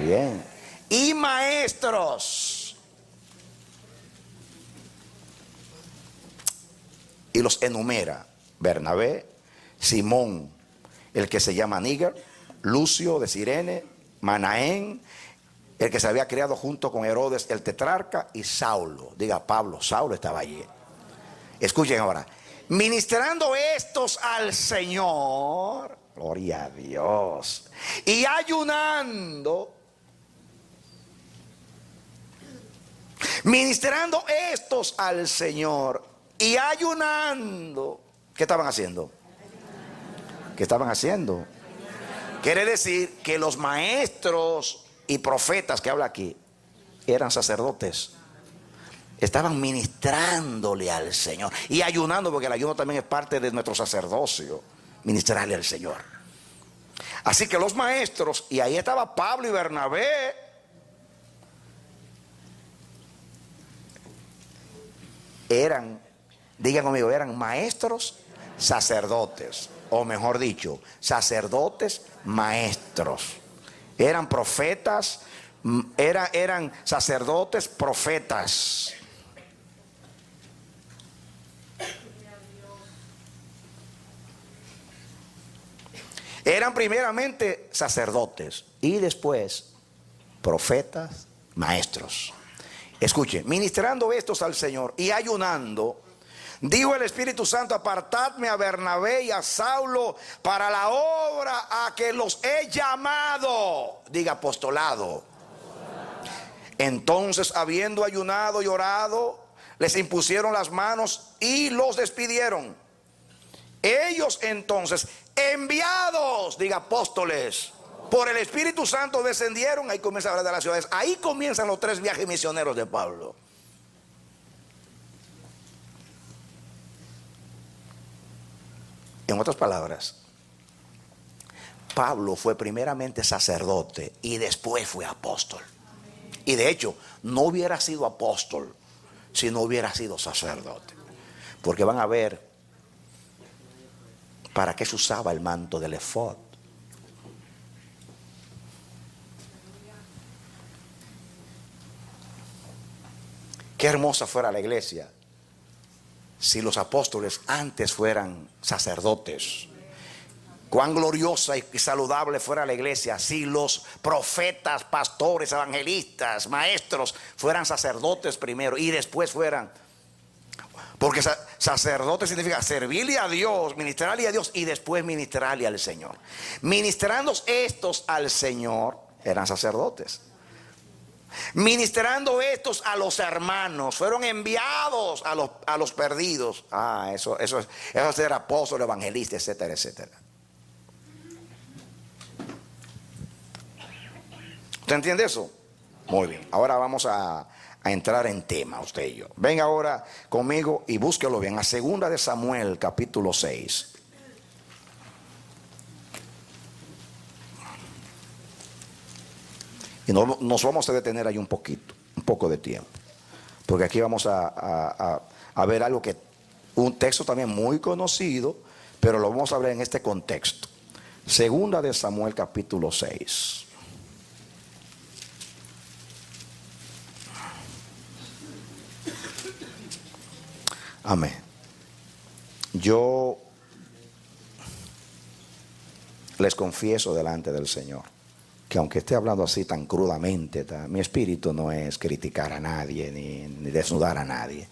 Bien. Y maestros. Y los enumera: Bernabé, Simón, el que se llama Níger, Lucio de Cirene, Manaén, el que se había criado junto con Herodes el tetrarca, y Saulo. Diga Pablo, Saulo estaba allí. Escuchen ahora: ministrando estos al Señor, gloria a Dios, y ayunando. Ministrando estos al Señor y ayunando. ¿Qué estaban haciendo? ¿Qué estaban haciendo? Quiere decir que los maestros y profetas que habla aquí eran sacerdotes. Estaban ministrándole al Señor y ayunando, porque el ayuno también es parte de nuestro sacerdocio, ministrarle al Señor. Así que los maestros, y ahí estaba Pablo y Bernabé, eran, digan conmigo, eran maestros sacerdotes, o mejor dicho, sacerdotes maestros. Eran profetas, eran sacerdotes profetas. Eran primeramente sacerdotes y después profetas maestros. Escuchen: ministrando estos al Señor y ayunando, dijo el Espíritu Santo: apartadme a Bernabé y a Saulo para la obra a que los he llamado. Diga apostolado. Entonces, habiendo ayunado y orado, les impusieron las manos y los despidieron. Ellos entonces, enviados, diga apóstoles, por el Espíritu Santo, descendieron. Ahí comienza a hablar de las ciudades. Ahí comienzan los 3 viajes misioneros de Pablo. En otras palabras, Pablo fue primeramente sacerdote y después fue apóstol. Y de hecho, no hubiera sido apóstol si no hubiera sido sacerdote. Porque van a ver para qué se usaba el manto del efod. Qué hermosa fuera la iglesia si los apóstoles antes fueran sacerdotes. Cuán gloriosa y saludable fuera la iglesia si los profetas, pastores, evangelistas, maestros fueran sacerdotes primero y después fueran. Porque sacerdote significa servirle a Dios, ministrarle a Dios y después ministrarle al Señor. Ministrando estos al Señor, eran sacerdotes. Ministrando estos a los hermanos, fueron enviados a los perdidos. Eso es ser apóstol, evangelista, etcétera, etcétera. ¿Usted entiende eso? Muy bien. Ahora vamos a entrar en tema, usted y yo. Venga ahora conmigo y búsquelo bien. A 2 de Samuel, capítulo 6. Y nos vamos a detener ahí un poco de tiempo. Porque aquí vamos a ver algo que, un texto también muy conocido, pero lo vamos a ver en este contexto. 2 de Samuel, capítulo 6. Amén. Yo les confieso delante del Señor que aunque esté hablando así tan crudamente, mi espíritu no es criticar a nadie ni desnudar a nadie.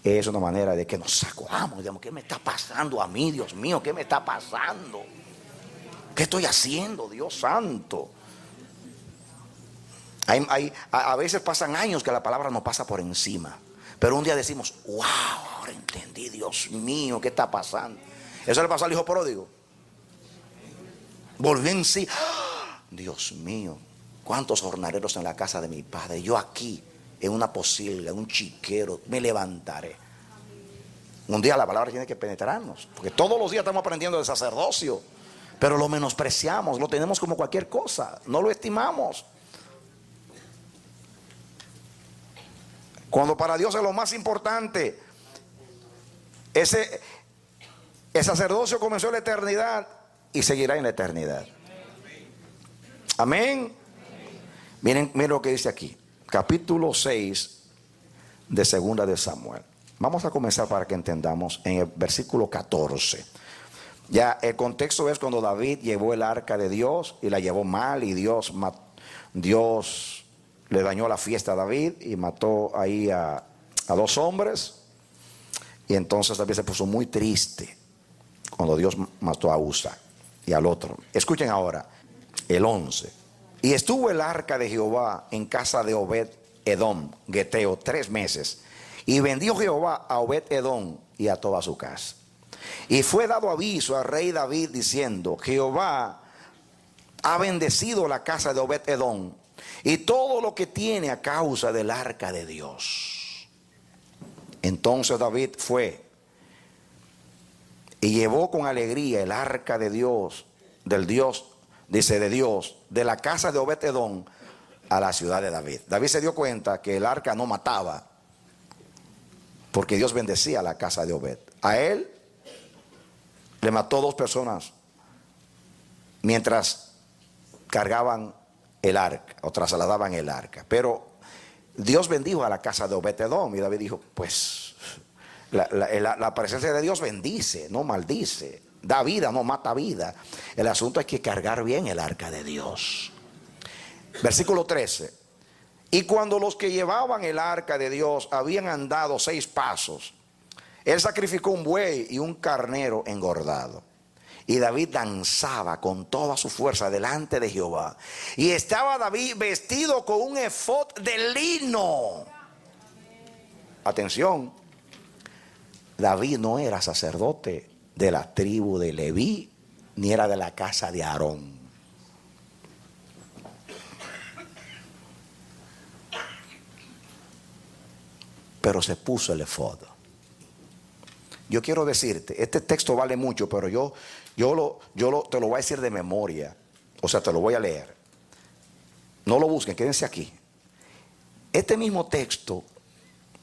Es una manera de que nos sacudamos, digamos, ¿qué me está pasando a mí, Dios mío? ¿Qué me está pasando? ¿Qué estoy haciendo, Dios santo? A veces pasan años que la palabra nos pasa por encima, pero un día decimos: wow, ahora entendí, Dios mío, ¿qué está pasando? Eso le pasó al hijo pródigo. Volvió en sí. Dios mío, cuántos jornaleros en la casa de mi padre, yo aquí en una posilga, en un chiquero, me levantaré. Un día la palabra tiene que penetrarnos, porque todos los días estamos aprendiendo del sacerdocio, pero lo menospreciamos, lo tenemos como cualquier cosa, no lo estimamos. Cuando para Dios es lo más importante. El sacerdocio comenzó en la eternidad y seguirá en la eternidad. Amén. Miren lo que dice aquí, capítulo 6 de Segunda de Samuel. Vamos a comenzar para que entendamos en el versículo 14. Ya el contexto es cuando David llevó el arca de Dios y la llevó mal, y Dios le dañó la fiesta a David y mató ahí a 2 hombres. Y entonces David se puso muy triste cuando Dios mató a Usa y al otro. Escuchen ahora el 11. Y estuvo el arca de Jehová en casa de Obed Edom, Geteo, 3 meses. Y bendijo Jehová a Obed Edom y a toda su casa. Y fue dado aviso al rey David diciendo: Jehová ha bendecido la casa de Obed Edom y todo lo que tiene a causa del arca de Dios. Entonces David fue y llevó con alegría el arca de Dios, del Dios, dice, de Dios, de la casa de Obed Edom a la ciudad de David. David se dio cuenta que el arca no mataba, porque Dios bendecía la casa de Obed. A él le mató 2 personas mientras cargaban el arca o trasladaban el arca. Pero Dios bendijo a la casa de Obed Edom, y David dijo: pues la presencia de Dios bendice, no maldice, da vida, no mata vida. El asunto es que cargar bien el arca de Dios. Versículo 13. Y cuando los que llevaban el arca de Dios habían andado 6 pasos, él sacrificó un buey y un carnero engordado. Y David danzaba con toda su fuerza delante de Jehová. Y estaba David vestido con un efod de lino. Atención, David no era sacerdote de la tribu de Leví, ni era de la casa de Aarón. Pero se puso el efod. Yo quiero decirte, este texto vale mucho, pero te lo voy a decir de memoria. O sea, te lo voy a leer. No lo busquen, quédense aquí. Este mismo texto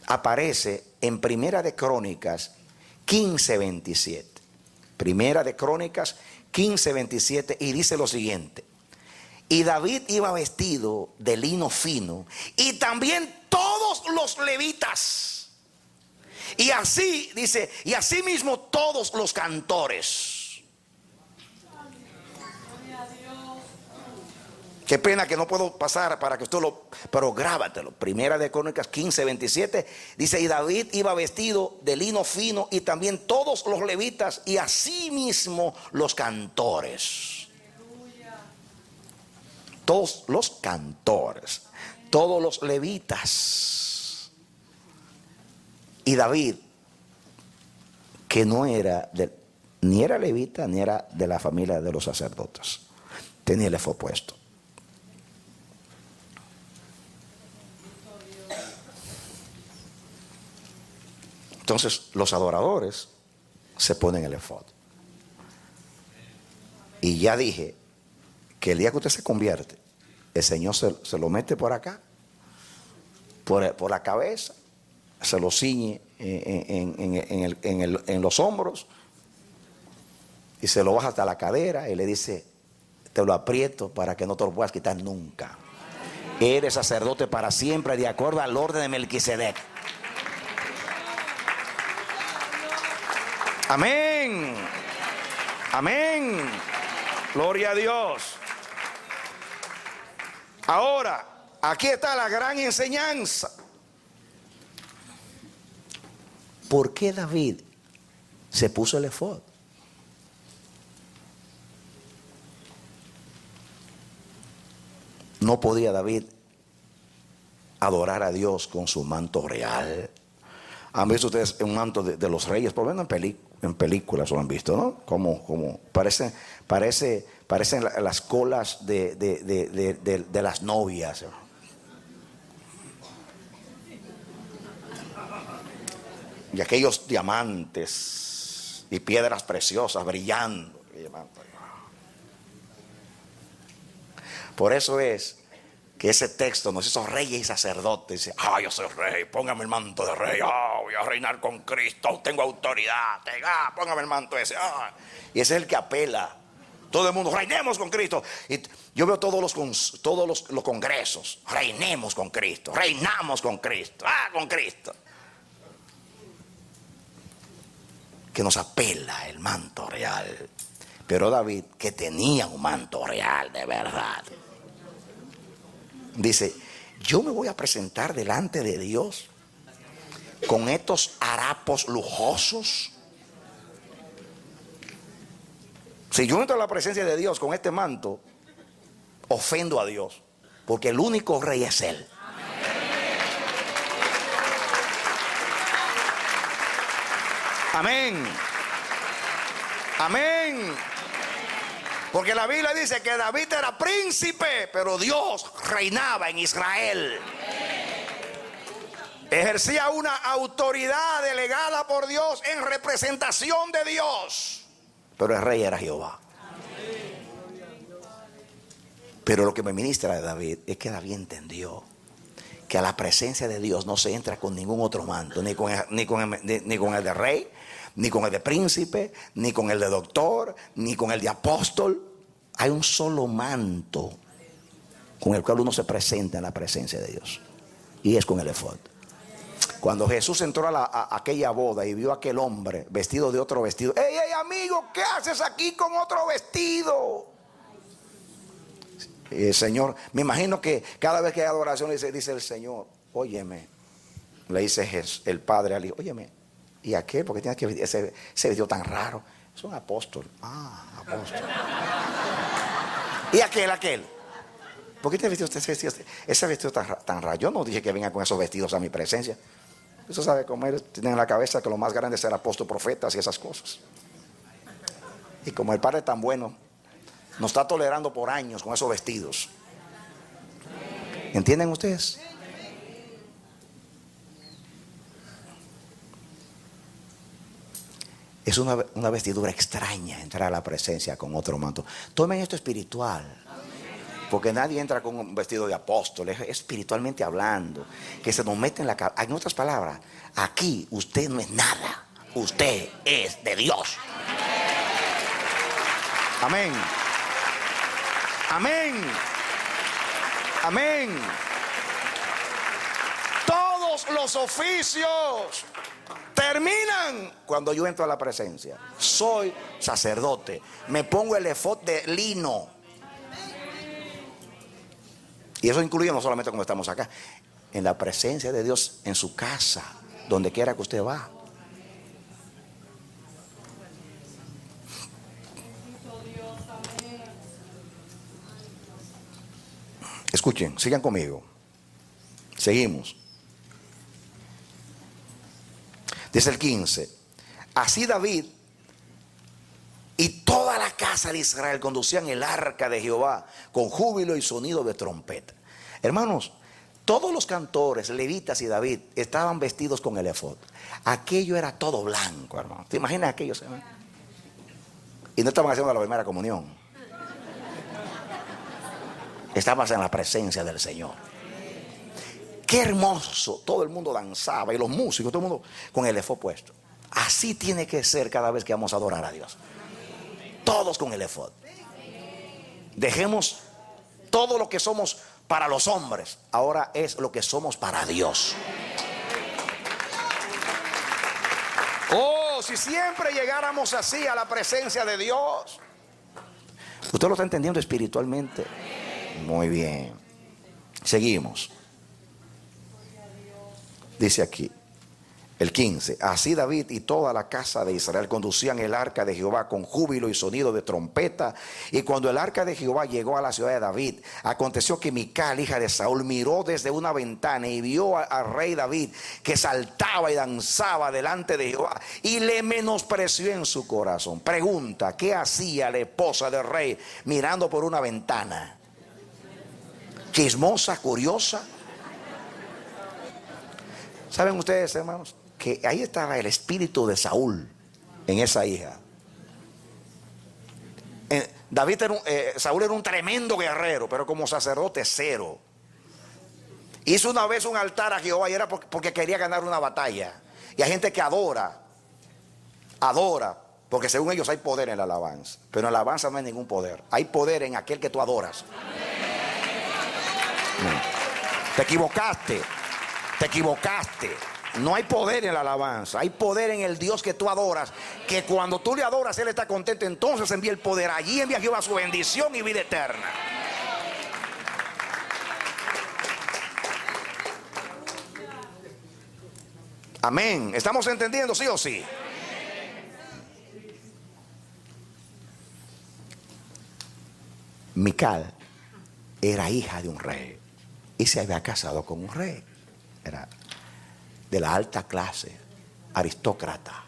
aparece en Primera de Crónicas 15:27. Primera de Crónicas 15:27, y dice lo siguiente: y David iba vestido de lino fino, y también todos los levitas. Y así, dice, y así mismo todos los cantores. Qué pena que no puedo pasar para que usted pero grábatelo. Primera de Crónicas 15:27 dice: y David iba vestido de lino fino, y también todos los levitas, y así mismo los cantores. Todos los cantores, todos los levitas. Y David, que no era ni era levita, ni era de la familia de los sacerdotes, tenía el efod puesto. Entonces los adoradores se ponen el efod. Y ya dije que el día que usted se convierte, el Señor se lo mete por acá, por la cabeza, se lo ciñe en los hombros, y se lo baja hasta la cadera y le dice: te lo aprieto para que no te lo puedas quitar nunca. Eres sacerdote para siempre, de acuerdo al orden de Melquisedec. Amén. Amén. Gloria a Dios. Ahora, aquí está la gran enseñanza. ¿Por qué David se puso el efod? No podía David adorar a Dios con su manto real. ¿Han visto ustedes un manto de los reyes? Por lo menos en películas lo han visto, ¿no? Como parecen las colas de las novias. Y aquellos diamantes y piedras preciosas brillando. Por eso es que ese texto nos hizo reyes y sacerdotes. Dice, yo soy rey, póngame el manto de rey. Voy a reinar con Cristo, tengo autoridad. Póngame el manto ese. Y ese es el que apela. Todo el mundo, reinemos con Cristo. Y yo veo todos los congresos. Reinemos con Cristo, reinamos con Cristo. Con Cristo. Que nos apela el manto real. Pero David, que tenía un manto real de verdad, dice, yo me voy a presentar delante de Dios con estos harapos lujosos. Si yo entro a la presencia de Dios con este manto, ofendo a Dios, porque el único rey es Él. Amén. Amén. Porque la Biblia dice que David era príncipe, pero Dios reinaba en Israel. Ejercía una autoridad delegada por Dios en representación de Dios. Pero el rey era Jehová. Pero lo que me ministra de David es que David entendió que a la presencia de Dios no se entra con ningún otro manto, ni con el de rey, ni con el de príncipe, ni con el de doctor, ni con el de apóstol. Hay un solo manto con el cual uno se presenta en la presencia de Dios, y es con el efod. Cuando Jesús entró a aquella boda y vio a aquel hombre vestido de otro vestido, ¡Ey, amigo! ¿Qué haces aquí con otro vestido? Señor, me imagino que cada vez que hay adoración dice el Señor, óyeme, le dice el Padre al Hijo, óyeme, ¿y a qué? Porque tienes que vestir ese vestido tan raro. Es un apóstol. Apóstol. ¿Y aquel? ¿Por qué te vestido ese vestido tan raro? Yo no dije que venga con esos vestidos a mi presencia. Eso sabe comer, tienen en la cabeza que lo más grande es ser apóstol, profetas y esas cosas. Y como el Padre es tan bueno, nos está tolerando por años con esos vestidos. ¿Entienden ustedes? Es una vestidura extraña entrar a la presencia con otro manto. Tomen esto espiritual. Porque nadie entra con un vestido de apóstol, es espiritualmente hablando, que se nos mete en la cabeza. En otras palabras, aquí usted no es nada, usted es de Dios. Amén. Amén. Amén. Todos los oficios terminan cuando yo entro a la presencia. Soy sacerdote, me pongo el efod de lino. Y eso incluye no solamente cuando estamos acá, en la presencia de Dios, en su casa, donde quiera que usted va. Escuchen, sigan conmigo. Seguimos. Dice el 15. Así David y toda la casa de Israel conducían el arca de Jehová con júbilo y sonido de trompeta. Hermanos, todos los cantores, levitas y David estaban vestidos con el efod. Aquello era todo blanco, hermano. ¿Te imaginas aquello? Y no estaban haciendo la primera comunión. Estaban en la presencia del Señor. Qué hermoso. Todo el mundo danzaba y los músicos, todo el mundo con el efod puesto. Así tiene que ser cada vez que vamos a adorar a Dios. Todos con el efod. Dejemos todo lo que somos para los hombres, ahora es lo que somos para Dios. Si siempre llegáramos así a la presencia de Dios. ¿Usted lo está entendiendo espiritualmente? Muy bien. Seguimos. Dice aquí el 15. Así David y toda la casa de Israel conducían el arca de Jehová con júbilo y sonido de trompeta. Y cuando el arca de Jehová llegó a la ciudad de David, aconteció que Mical, hija de Saúl, miró desde una ventana y vio al rey David que saltaba y danzaba delante de Jehová y le menospreció en su corazón. Pregunta: ¿qué hacía la esposa del rey mirando por una ventana? ¿Chismosa, curiosa? ¿Saben ustedes, hermanos? que ahí estaba el espíritu de Saúl en esa hija. Saúl era un tremendo guerrero, pero como sacerdote cero. Hizo una vez un altar a Jehová y era porque quería ganar una batalla. Y hay gente que adora, porque según ellos hay poder en la alabanza. Pero en la alabanza no hay ningún poder. Hay poder en aquel que tú adoras. No. Te equivocaste. No hay poder en la alabanza. Hay poder en el Dios que tú adoras. Que cuando tú le adoras, Él está contento. Entonces envía el poder. Allí envía Jehová su bendición y vida eterna. Amén. ¿Estamos entendiendo, sí o sí? Mical era hija de un rey y se había casado con un rey. Era de la alta clase, aristócrata.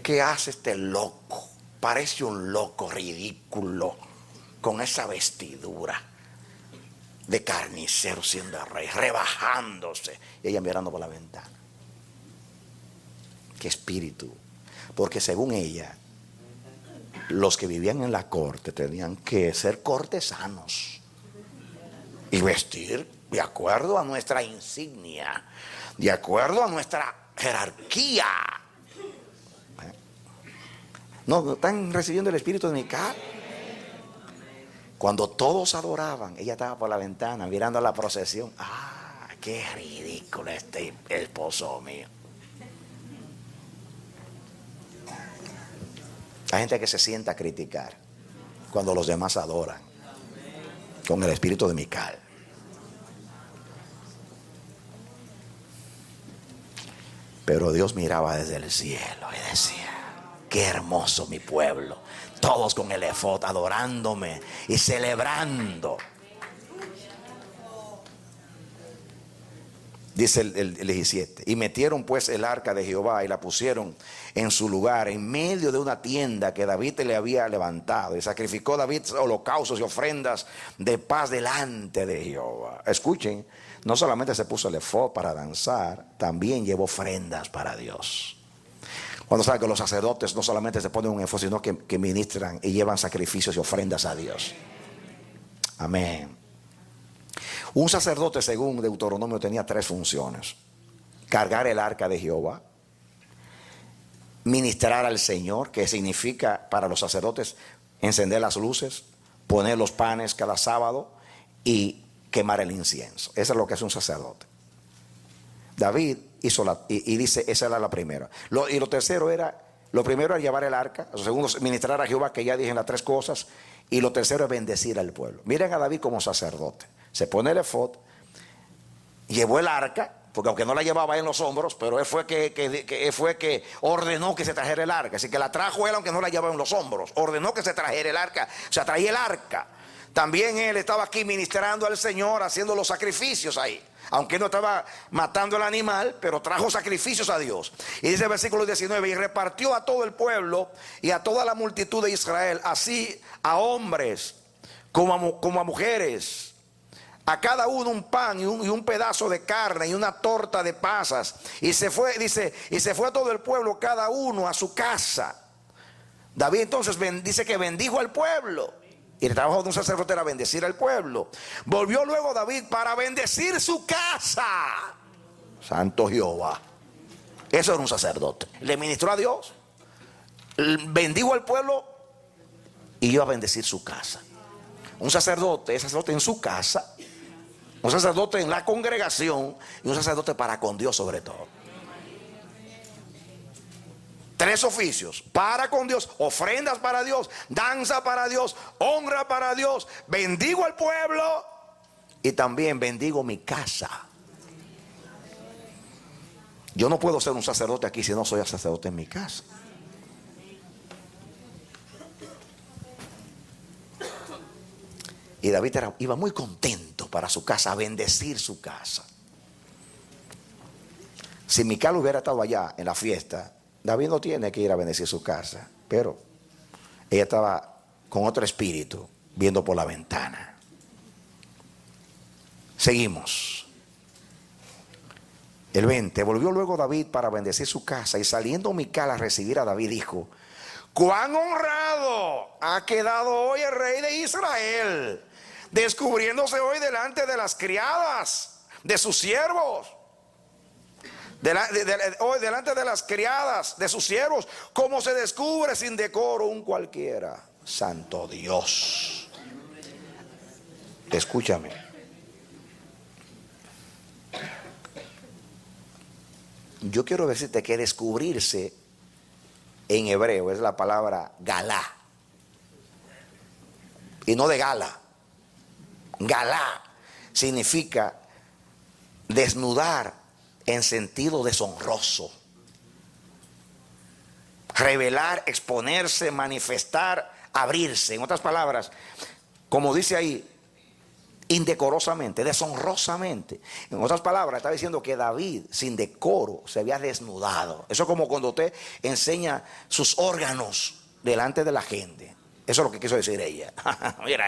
¿Qué hace este loco? Parece un loco ridículo con esa vestidura de carnicero siendo rey, rebajándose, y ella mirando por la ventana. Qué espíritu. Porque según ella, los que vivían en la corte tenían que ser cortesanos y vestir de acuerdo a nuestra insignia, de acuerdo a nuestra jerarquía. ¿No están recibiendo el espíritu de Mical? Cuando todos adoraban, ella estaba por la ventana mirando la procesión. ¡Ah, qué ridículo este esposo mío! Hay gente que se sienta a criticar cuando los demás adoran con el espíritu de Mical. Pero Dios miraba desde el cielo y decía: qué hermoso mi pueblo, todos con el efod adorándome y celebrando. Dice el 17: y metieron pues el arca de Jehová y la pusieron en su lugar, en medio de una tienda que David le había levantado. Y sacrificó David holocaustos y ofrendas de paz delante de Jehová. Escuchen, no solamente se puso el efod para danzar, también llevó ofrendas para Dios. Cuando saben que los sacerdotes no solamente se ponen un efod, sino que ministran y llevan sacrificios y ofrendas a Dios. Amén. Un sacerdote, según Deuteronomio, tenía 3 funciones: cargar el arca de Jehová, ministrar al Señor, que significa para los sacerdotes encender las luces, poner los panes cada sábado y quemar el incienso. Eso es lo que hace un sacerdote. David hizo y dice, esa era la primera. Lo tercero era, lo primero era llevar el arca, lo segundo ministrar a Jehová, que ya dije las 3 cosas, y lo tercero es bendecir al pueblo. Miren a David como sacerdote. Se pone el efod, llevó el arca, porque aunque no la llevaba en los hombros, pero él fue que ordenó que se trajera el arca. Así que la trajo él aunque no la llevaba en los hombros. Ordenó que se trajera el arca, o sea, traía el arca. También él estaba aquí ministrando al Señor, haciendo los sacrificios ahí. Aunque no estaba matando el animal, pero trajo sacrificios a Dios. Y dice el versículo 19: y repartió a todo el pueblo y a toda la multitud de Israel, así a hombres como a mujeres, a cada uno un pan y un pedazo de carne y una torta de pasas. Y se fue, dice, y se fue todo el pueblo, cada uno a su casa. David entonces dice que bendijo al pueblo. Y el trabajo de un sacerdote era bendecir al pueblo. Volvió luego David para bendecir su casa. Santo Jehová. Eso era un sacerdote. Le ministró a Dios, bendijo al pueblo y iba a bendecir su casa. Un sacerdote es sacerdote en su casa, un sacerdote en la congregación y un sacerdote para con Dios sobre todo. 3 oficios: para con Dios, ofrendas para Dios, danza para Dios, honra para Dios, bendigo al pueblo y también bendigo mi casa. Yo no puedo ser un sacerdote aquí si no soy sacerdote en mi casa. Y David iba muy contento para su casa, a bendecir su casa. Si Mical hubiera estado allá en la fiesta, David no tiene que ir a bendecir su casa, pero ella estaba con otro espíritu, viendo por la ventana. Seguimos. El 20, volvió luego David para bendecir su casa, y saliendo Mical a recibir a David, dijo: cuán honrado ha quedado hoy el rey de Israel, descubriéndose hoy delante de las criadas de sus siervos, hoy delante de las criadas de sus siervos, como se descubre sin decoro un cualquiera. Santo Dios, escúchame. Yo quiero decirte que descubrirse en hebreo es la palabra galá, y no de gala. Galá significa desnudar en sentido deshonroso, revelar, exponerse, manifestar, abrirse. En otras palabras, como dice ahí, indecorosamente, deshonrosamente. En otras palabras, está diciendo que David sin decoro se había desnudado. Eso es como cuando usted enseña sus órganos delante de la gente. Eso es lo que quiso decir ella. Mira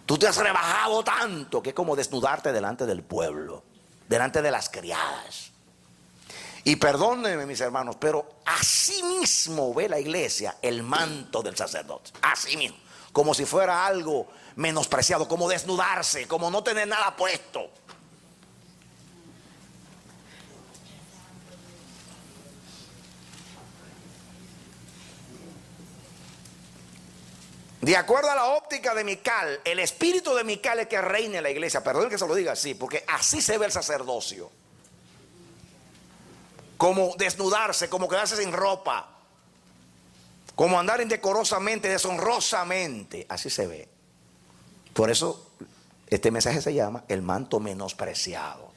tú te has rebajado tanto que es como desnudarte delante del pueblo, delante de las criadas. Y perdónenme, mis hermanos, pero así mismo ve la iglesia el manto del sacerdote. Así mismo, como si fuera algo menospreciado, como desnudarse, como no tener nada puesto. De acuerdo a la óptica de Mical, el espíritu de Mical es que reine en la iglesia. Perdón que se lo diga así, porque así se ve el sacerdocio. Como desnudarse, como quedarse sin ropa, como andar indecorosamente, deshonrosamente. Así se ve. Por eso este mensaje se llama el manto menospreciado.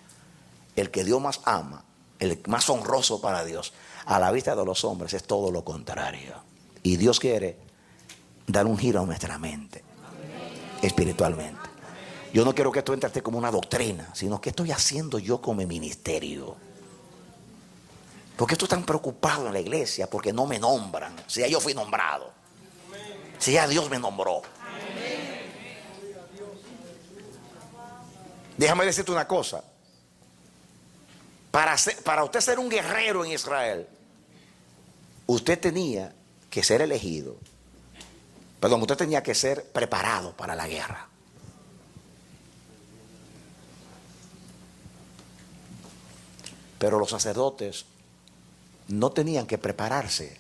El que Dios más ama, el más honroso para Dios, a la vista de los hombres, es todo lo contrario. Y Dios quiere dar un giro a nuestra mente espiritualmente. Yo no quiero que esto entre como una doctrina, sino que estoy haciendo yo con mi ministerio. ¿Por qué estoy tan preocupado en la iglesia? Porque no me nombran. Si ya yo fui nombrado, si ya Dios me nombró. Déjame decirte una cosa. Para usted ser un guerrero en Israel, usted tenía que ser elegido. Perdón, usted tenía que ser preparado para la guerra. Pero los sacerdotes no tenían que prepararse,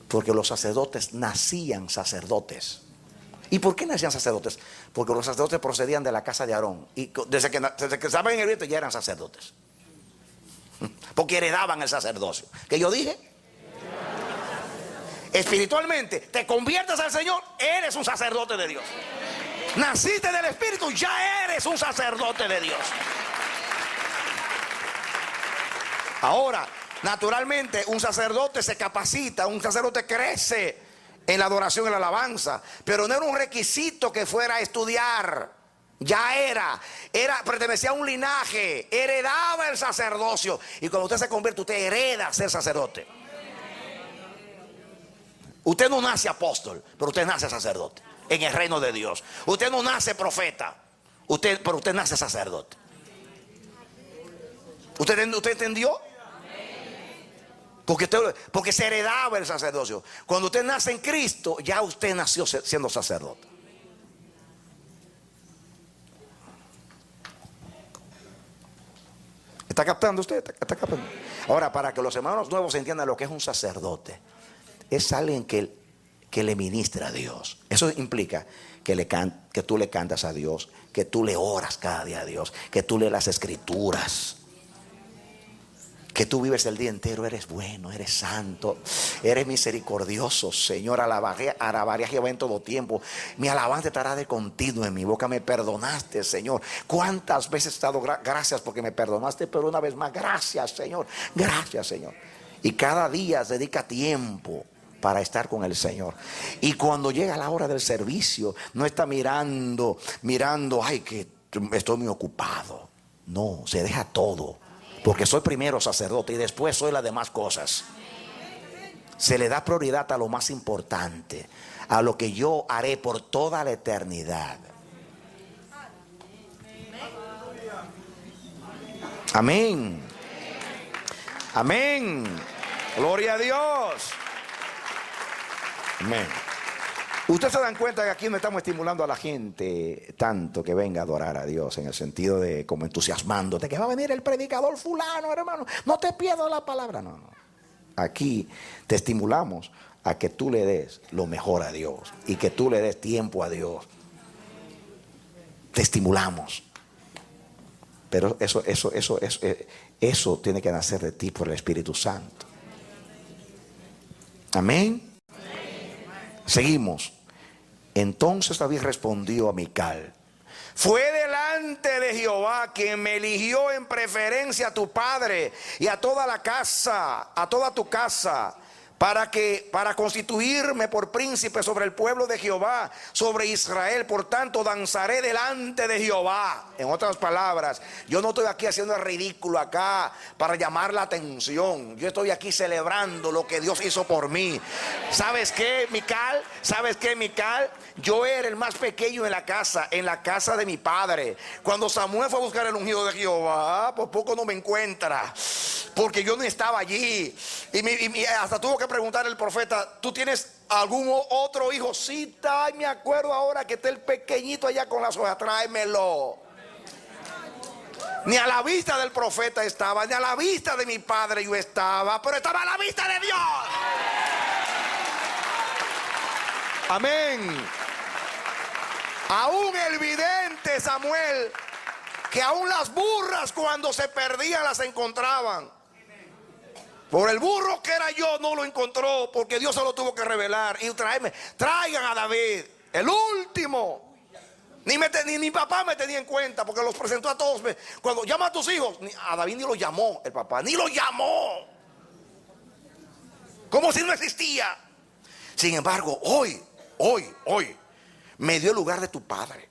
porque los sacerdotes nacían sacerdotes. ¿Y por qué nacían sacerdotes? Porque los sacerdotes procedían de la casa de Aarón, y desde que estaban en el vientre ya eran sacerdotes, porque heredaban el sacerdocio. ¿Qué yo dije? Espiritualmente te conviertes al Señor, eres un sacerdote de Dios. Naciste del Espíritu, ya eres un sacerdote de Dios. Ahora, naturalmente, un sacerdote se capacita, un sacerdote crece en la adoración y la alabanza, pero no era un requisito que fuera a estudiar. Ya pertenecía a un linaje, heredaba el sacerdocio. Y cuando usted se convierte, usted hereda ser sacerdote. Usted no nace apóstol, pero usted nace sacerdote en el reino de Dios. Usted no nace profeta, pero usted nace sacerdote. ¿Usted entendió? Porque se heredaba el sacerdocio. Cuando usted nace en Cristo, ya usted nació siendo sacerdote. ¿Está captando usted? ¿Está captando? Ahora, para que los hermanos nuevos entiendan lo que es un sacerdote, es alguien que le ministra a Dios. Eso implica que tú le cantas a Dios, que tú le oras cada día a Dios, que tú lees las escrituras, que tú vives el día entero. Eres bueno, eres santo, eres misericordioso, Señor. Alabaré a Jehová en todo tiempo. Mi alabanza estará de continuo en mi boca. Me perdonaste, Señor. ¿Cuántas veces he dado gracias porque me perdonaste? Pero una vez más, gracias, Señor. Gracias, Señor. Y cada día dedica tiempo para estar con el Señor. Y cuando llega la hora del servicio, no está mirando, ay, que estoy muy ocupado. No, se deja todo. Porque soy primero sacerdote y después soy las demás cosas. Se le da prioridad a lo más importante, a lo que yo haré por toda la eternidad. Amén. Amén. Gloria a Dios. Amén. Ustedes se dan cuenta que aquí no estamos estimulando a la gente tanto que venga a adorar a Dios, en el sentido de como entusiasmándote que va a venir el predicador fulano, hermano, no te pierdas la palabra. No, no. Aquí te estimulamos a que tú le des lo mejor a Dios y que tú le des tiempo a Dios. Te estimulamos. Pero eso tiene que nacer de ti por el Espíritu Santo. Amén. Seguimos. Entonces David respondió a Mical: fue delante de Jehová quien me eligió en preferencia a tu padre y a toda la casa, a toda tu casa, para constituirme por príncipe sobre el pueblo de Jehová, sobre Israel. Por tanto, danzaré delante de Jehová. En otras palabras, yo no estoy aquí haciendo el ridículo acá para llamar la atención. Yo estoy aquí celebrando lo que Dios hizo por mí. ¿Sabes qué, Mical? ¿Sabes qué, Mical? Yo era el más pequeño en la casa de mi padre. Cuando Samuel fue a buscar el ungido de Jehová, por poco no me encuentra, porque yo no estaba allí. Y hasta tuvo que preguntar el profeta: ¿tú tienes algún otro hijo? Sí, me acuerdo ahora que está el pequeñito allá con las hojas, tráemelo. Ni a la vista del profeta estaba, ni a la vista de mi padre yo estaba, pero estaba a la vista de Dios. Amén. Aún el vidente Samuel, que aún las burras cuando se perdían las encontraban. Por el burro que era yo no lo encontró, porque Dios se lo tuvo que revelar. Y traigan a David, el último. Ni mi papá me tenía en cuenta, porque los presentó a todos. Cuando llama a tus hijos, a David ni lo llamó el papá, ni lo llamó, como si no existía. Sin embargo, hoy me dio el lugar de tu padre,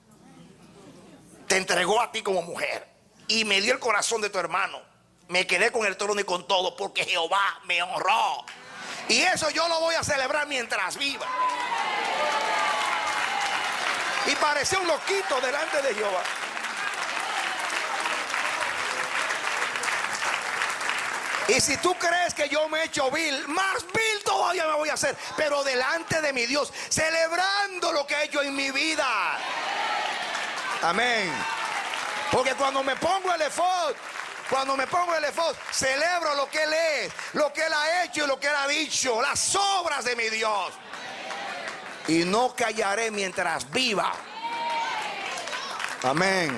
te entregó a ti como mujer y me dio el corazón de tu hermano. Me quedé con el trono y con todo, porque Jehová me honró. Y eso yo lo voy a celebrar mientras viva. Y parecía un loquito delante de Jehová. Y si tú crees que yo me he hecho vil, más vil todavía me voy a hacer, pero delante de mi Dios, celebrando lo que ha hecho en mi vida. Amén. Porque cuando me pongo el efod, celebro lo que Él es, lo que Él ha hecho y lo que Él ha dicho, las obras de mi Dios. Y no callaré mientras viva. Amén.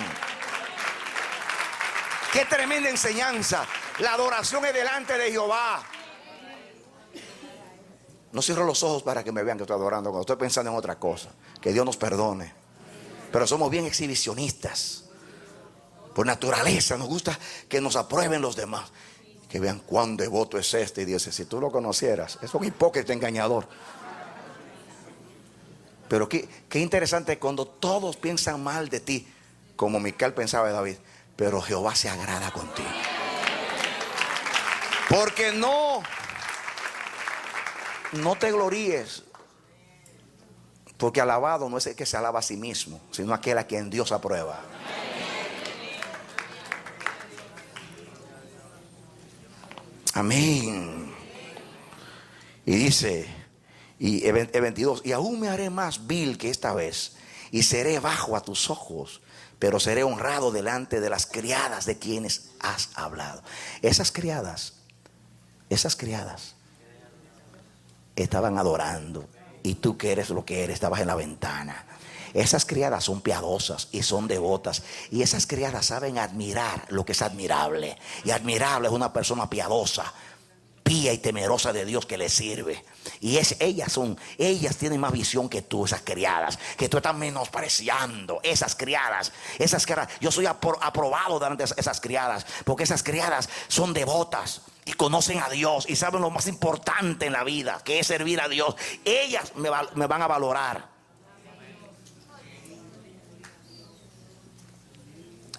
Qué tremenda enseñanza. La adoración es delante de Jehová. No cierro los ojos para que me vean que estoy adorando, cuando estoy pensando en otra cosa. Que Dios nos perdone. Pero somos bien exhibicionistas. Por naturaleza nos gusta que nos aprueben los demás, que vean cuán devoto es este. Y dice: si tú lo conocieras, es un hipócrita engañador. Pero qué interesante cuando todos piensan mal de ti, como Mical pensaba de David, pero Jehová se agrada contigo. Porque no te gloríes, porque alabado no es el que se alaba a sí mismo, sino aquel a quien Dios aprueba. Amén. Y dice, y el 22: y aún me haré más vil que esta vez, y seré bajo a tus ojos, pero seré honrado delante de las criadas de quienes has hablado. Esas criadas estaban adorando, y tú que eres lo que eres, estabas en la ventana. Esas criadas son piadosas y son devotas, y esas criadas saben admirar lo que es admirable. Y admirable es una persona piadosa, pía y temerosa de Dios, que le sirve. Y ellas tienen más visión que tú, esas criadas, que tú estás menospreciando. Esas criadas, yo soy aprobado delante de esas criadas, porque esas criadas son devotas y conocen a Dios y saben lo más importante en la vida, que es servir a Dios. Ellas me van a valorar.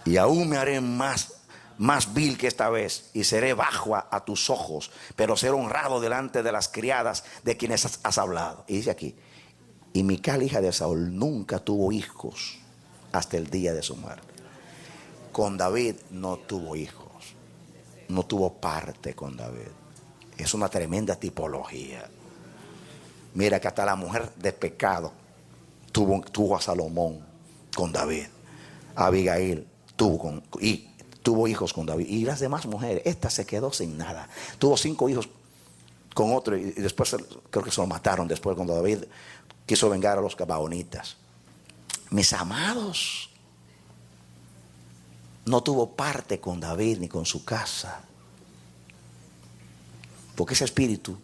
Y aún me haré más vil que esta vez, y seré bajo a tus ojos, pero seré honrado delante de las criadas de quienes has hablado. Y dice aquí: y Mical, hija de Saúl, nunca tuvo hijos hasta el día de su muerte. Con David no tuvo hijos. no tuvo parte con David. Es una tremenda tipología. Mira que hasta la mujer de pecado tuvo a Salomón con David. Abigail tuvo hijos con David. Y las demás mujeres, esta se quedó sin nada. Tuvo 5 hijos con otro, y después creo que se lo mataron después cuando David quiso vengar a los gabaonitas. Mis amados, no tuvo parte con David ni con su casa, porque ese espíritu,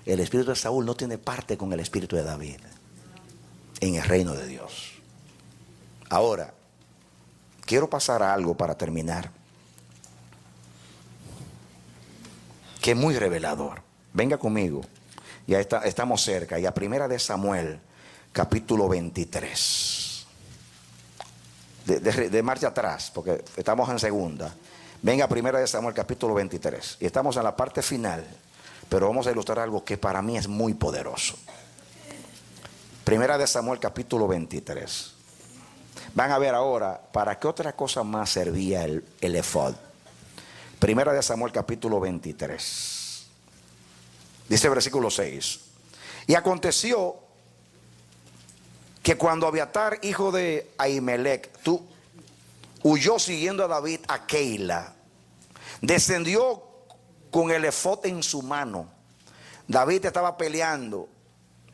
el espíritu de Saúl, no tiene parte con el espíritu de David en el reino de Dios. Ahora, quiero pasar a algo para terminar, que es muy revelador. Venga conmigo, ya estamos cerca, y a Primera de Samuel, capítulo 23. De marcha atrás, porque estamos en segunda. Venga a Primera de Samuel, capítulo 23. Y estamos en la parte final, pero vamos a ilustrar algo que para mí es muy poderoso. Primera de Samuel, capítulo 23. Van a ver ahora para qué otra cosa más servía el efod. Primera de Samuel, capítulo 23. Dice el versículo 6. Y aconteció que cuando Abiatar, hijo de Ahimelech, huyó siguiendo a David a Keila, descendió con el efod en su mano. David estaba peleando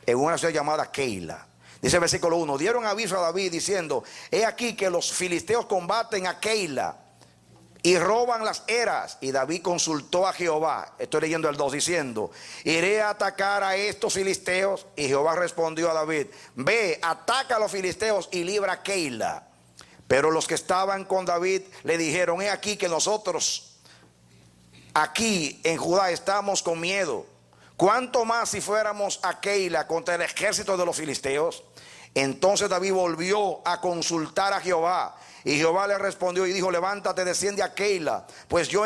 en una ciudad llamada Keila. Dice el versículo 1: dieron aviso a David diciendo: he aquí que los filisteos combaten a Keila y roban las eras. Y David consultó a Jehová, estoy leyendo el 2, diciendo: iré a atacar a estos filisteos. Y Jehová respondió a David: ve, ataca a los filisteos y libra a Keila. Pero los que estaban con David le dijeron: he aquí que nosotros aquí en Judá estamos con miedo. ¿Cuánto más si fuéramos a Keila contra el ejército de los filisteos? Entonces David volvió a consultar a Jehová, y Jehová le respondió y dijo: levántate, desciende a Keila, pues yo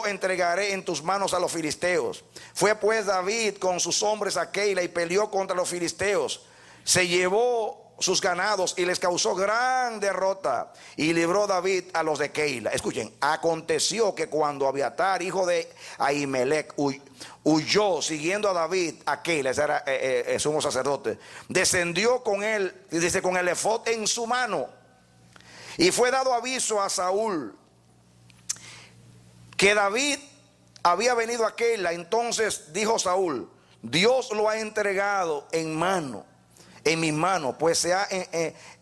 entregaré en tus manos a los filisteos. Fue pues David con sus hombres a Keila y peleó contra los filisteos. Se llevó sus ganados y les causó gran derrota, y libró David a los de Keila. Escuchen: aconteció que cuando Abiatar, hijo de Ahimelech, huyó siguiendo a David a Keila, ese era el sumo sacerdote, descendió con él, dice, con el efod en su mano. Y fue dado aviso a Saúl que David había venido a Keila. Entonces dijo Saúl: Dios lo ha entregado en mi mano, pues se ha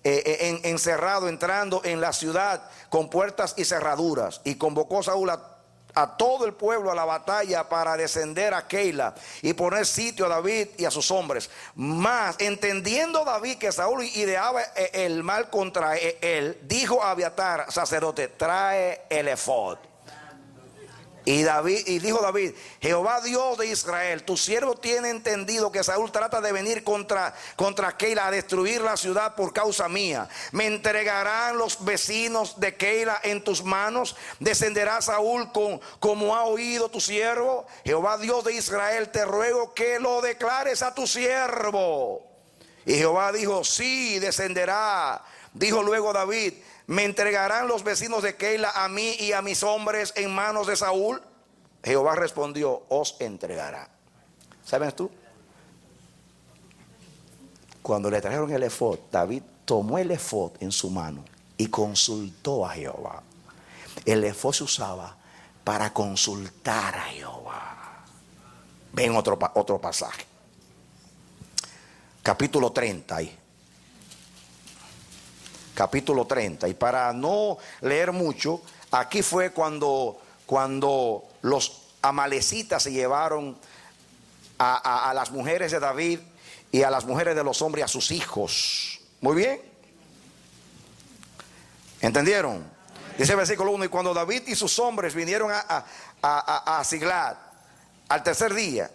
encerrado entrando en la ciudad con puertas y cerraduras. Y convocó Saúl a todo el pueblo a la batalla para descender a Keila y poner sitio a David y a sus hombres. Mas entendiendo David que Saúl ideaba el mal contra él, dijo a Abiatar, sacerdote: trae el efod. Y dijo David: Jehová Dios de Israel, tu siervo tiene entendido que Saúl trata de venir contra Keila a destruir la ciudad por causa mía. ¿Me entregarán los vecinos de Keila en tus manos? ¿Descenderá Saúl como ha oído tu siervo? Jehová Dios de Israel, te ruego que lo declares a tu siervo. Y Jehová dijo: sí, descenderá. Dijo luego David: ¿me entregarán los vecinos de Keila a mí y a mis hombres en manos de Saúl? Jehová respondió: os entregará. ¿Sabes tú? Cuando le trajeron el efod, David tomó el efod en su mano y consultó a Jehová. El efod se usaba para consultar a Jehová. Ven otro pasaje. Capítulo 30 ahí. Capítulo 30. Y para no leer mucho, aquí fue cuando los amalecitas se llevaron a las mujeres de David y a las mujeres de los hombres, a sus hijos. Muy bien. ¿Entendieron? Dice el versículo 1: y cuando David y sus hombres vinieron a Siglat al tercer día,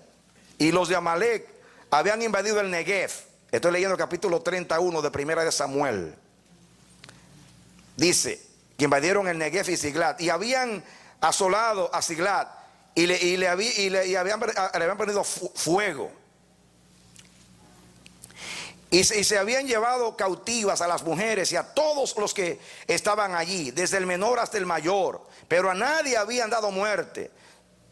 y los de Amalec habían invadido el Negev. Estoy leyendo el capítulo 31 de Primera de Samuel. Dice que invadieron el Negev y Siglat, y habían asolado a Siglat, y le habían prendido fuego. Y se habían llevado cautivas a las mujeres y a todos los que estaban allí, desde el menor hasta el mayor. Pero a nadie habían dado muerte,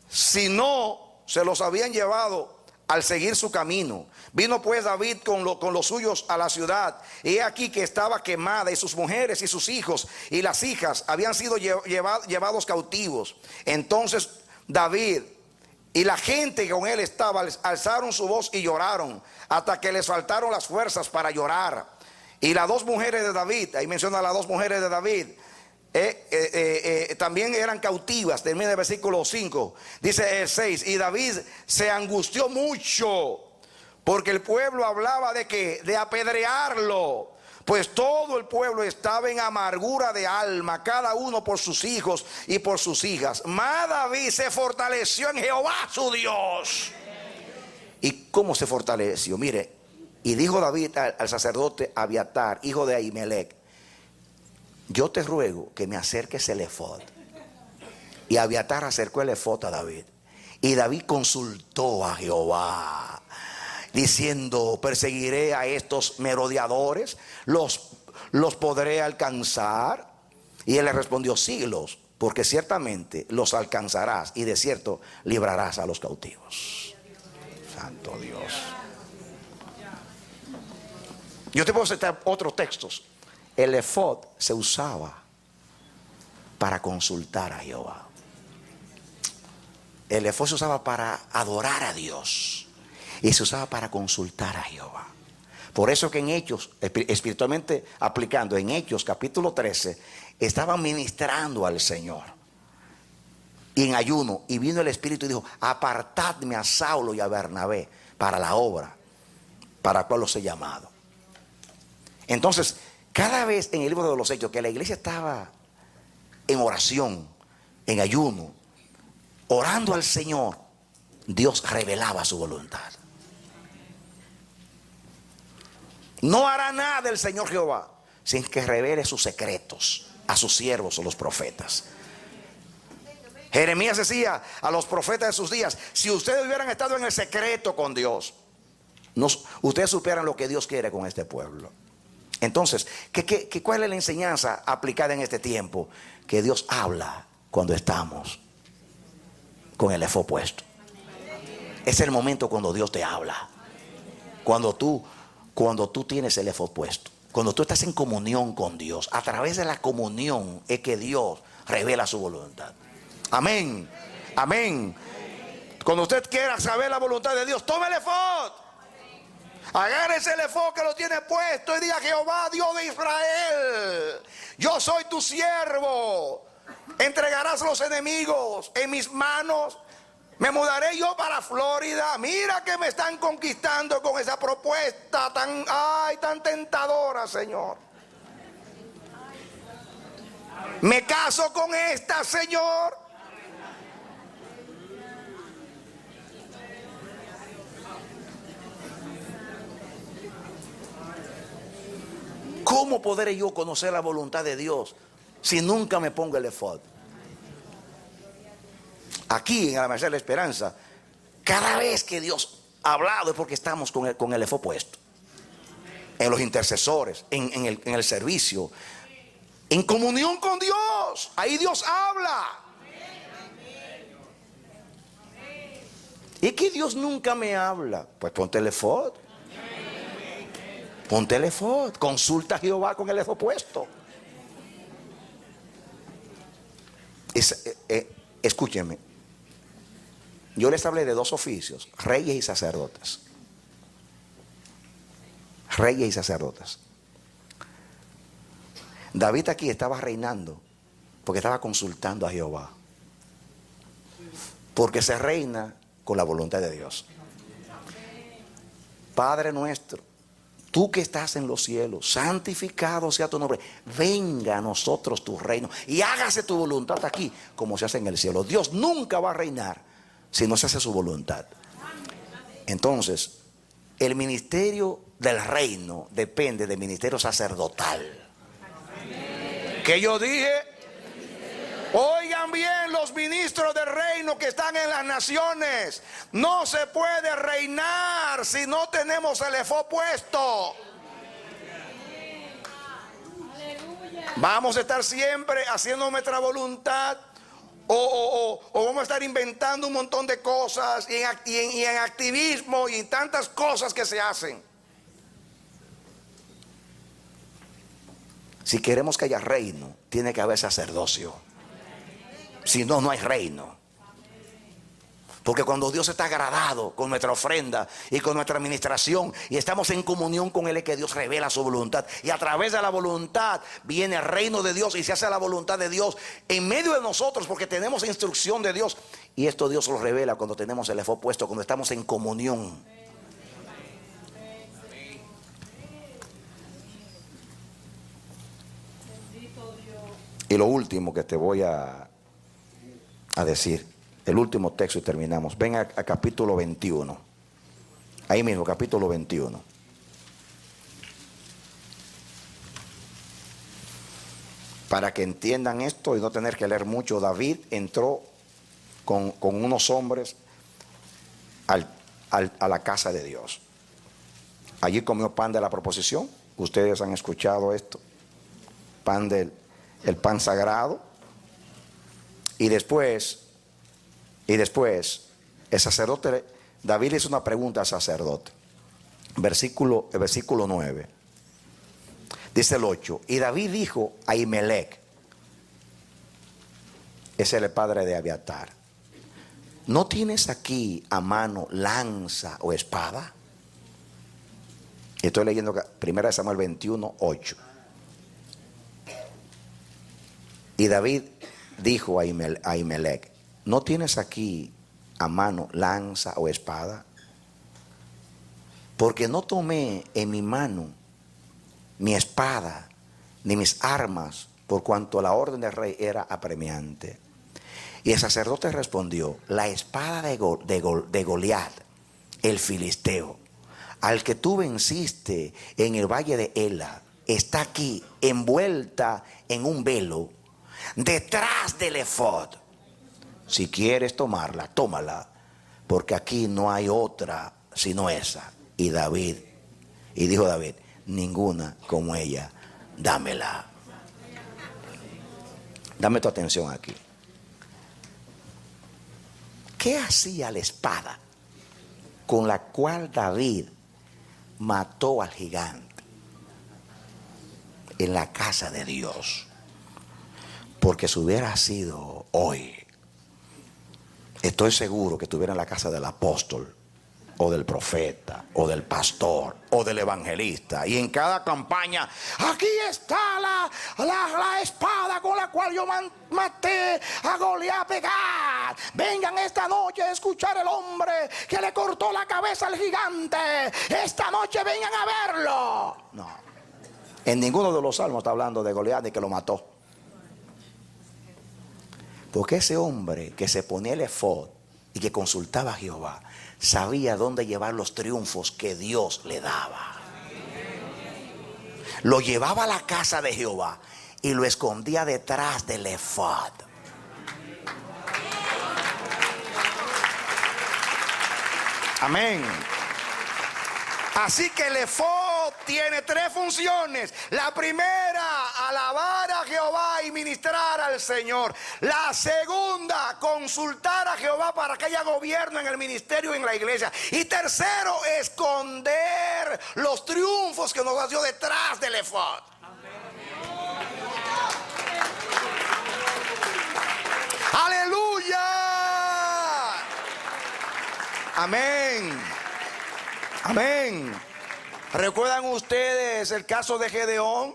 sino se los habían llevado al seguir su camino. Vino pues David con los suyos a la ciudad, y he aquí que estaba quemada, y sus mujeres y sus hijos y las hijas habían sido llevados cautivos. Entonces David y la gente que con él estaba alzaron su voz y lloraron, hasta que les faltaron las fuerzas para llorar. Y las dos mujeres de David, ahí menciona a las dos mujeres de David, también eran cautivas. Termina el versículo 5, dice el 6: y David se angustió mucho, porque el pueblo hablaba de que de apedrearlo, pues todo el pueblo estaba en amargura de alma, cada uno por sus hijos y por sus hijas. Mas David se fortaleció en Jehová su Dios. ¿Y cómo se fortaleció? Mire, y dijo David al sacerdote Abiatar, hijo de Ahimelech: yo te ruego que me acerques el efod. Y Abiatar acercó el efod a David. Y David consultó a Jehová, diciendo: perseguiré a estos merodeadores, los podré alcanzar. Y él le respondió: síguelos, porque ciertamente los alcanzarás, y de cierto librarás a los cautivos. Santo Dios. Yo te puedo citar otros textos. El efod se usaba para consultar a Jehová. El efod se usaba para adorar a Dios, y se usaba para consultar a Jehová. Por eso que en Hechos, espiritualmente aplicando, en Hechos capítulo 13, estaban ministrando al Señor y en ayuno, y vino el Espíritu y dijo: apartadme a Saulo y a Bernabé para la obra para la cual los he llamado. Entonces, cada vez en el libro de los Hechos que la iglesia estaba en oración, en ayuno, orando al Señor, Dios revelaba su voluntad. No hará nada el Señor Jehová sin que revele sus secretos a sus siervos o los profetas. Jeremías decía a los profetas de sus días: si ustedes hubieran estado en el secreto con Dios, ustedes supieran lo que Dios quiere con este pueblo. Entonces, ¿cuál es la enseñanza aplicada en este tiempo? Que Dios habla cuando estamos con el efod puesto. Es el momento cuando Dios te habla. Cuando tú tienes el efod puesto. Cuando tú estás en comunión con Dios. A través de la comunión es que Dios revela su voluntad. Amén. Amén. Cuando usted quiera saber la voluntad de Dios, tome el efod. Agárrese el efod que lo tiene puesto y diga: Jehová, Dios de Israel, yo soy tu siervo. Entregarás a los enemigos en mis manos. Me mudaré yo para Florida. Mira que me están conquistando con esa propuesta tan tentadora, Señor. Me caso con esta, Señor. ¿Cómo podré yo conocer la voluntad de Dios si nunca me pongo el efod? Aquí en Amanecer de la Esperanza, cada vez que Dios ha hablado es porque estamos con el efod puesto. En los intercesores, en el servicio, en comunión con Dios. Ahí Dios habla. ¿Y que Dios nunca me habla? Pues ponte el efod. Ponte el efod. Consulta a Jehová con el efod puesto. Escúchenme. Yo les hablé de dos oficios: reyes y sacerdotes. Reyes y sacerdotes. David aquí estaba reinando porque estaba consultando a Jehová. Porque se reina con la voluntad de Dios. Padre nuestro, tú que estás en los cielos, santificado sea tu nombre. Venga a nosotros tu reino y hágase tu voluntad aquí como se hace en el cielo. Dios nunca va a reinar si no se hace su voluntad. Entonces, el ministerio del reino depende del ministerio sacerdotal. Que yo dije, Oigan bien los ministros del reino que están en las naciones. No se puede reinar si no tenemos el efod puesto. Vamos a estar siempre haciendo nuestra voluntad. O vamos a estar inventando un montón de cosas y en activismo y en tantas cosas que se hacen. Si queremos que haya reino, tiene que haber sacerdocio. Si no, no hay reino. Porque cuando Dios está agradado con nuestra ofrenda y con nuestra administración y estamos en comunión con Él, es que Dios revela su voluntad. Y a través de la voluntad viene el reino de Dios y se hace la voluntad de Dios en medio de nosotros, porque tenemos instrucción de Dios. Y esto Dios lo revela cuando tenemos el efod puesto, cuando estamos en comunión. Y lo último que te voy a decir, el último texto y terminamos. Ven a capítulo 21. Ahí mismo, capítulo 21. Para que entiendan esto y no tener que leer mucho, David entró con unos hombres a la casa de Dios. Allí comió pan de la proposición. Ustedes han escuchado esto. El pan sagrado. Y después, el sacerdote, David le hizo una pregunta al sacerdote. El versículo 9. Dice el 8. Y David dijo a Ahimelech, ese es el padre de Abiatar: ¿no tienes aquí a mano lanza o espada? Estoy leyendo 1 Samuel 21, 8. Y David dijo a Ahimelech: ¿no tienes aquí a mano lanza o espada? Porque no tomé en mi mano mi espada ni mis armas, por cuanto la orden del rey era apremiante. Y el sacerdote respondió: la espada de Goliat, el filisteo, al que tú venciste en el valle de Ela, está aquí envuelta en un velo detrás del efod. Si quieres tomarla, tómala, porque aquí no hay otra sino esa. Y dijo David: ninguna como ella, dámela. Dame tu atención aquí. ¿Qué hacía la espada con la cual David mató al gigante en la casa de Dios? Porque si hubiera sido hoy, estoy seguro que estuviera en la casa del apóstol, o del profeta, o del pastor, o del evangelista. Y en cada campaña: aquí está la espada con la cual yo maté a Goliat de Gat. Vengan esta noche a escuchar el hombre que le cortó la cabeza al gigante. Esta noche vengan a verlo. No, en ninguno de los salmos está hablando de Goliat ni que lo mató. Porque ese hombre que se ponía el efod y que consultaba a Jehová, sabía dónde llevar los triunfos que Dios le daba. Lo llevaba a la casa de Jehová y lo escondía detrás del efod. Amén. Así que el efod tiene tres funciones. La primera, alabar a Jehová y ministrar al Señor. La segunda, consultar a Jehová para que haya gobierno en el ministerio y en la iglesia. Y tercero, esconder los triunfos que nos dio detrás del efod. ¡Aleluya! Amén. Amén. ¿Recuerdan ustedes el caso de Gedeón?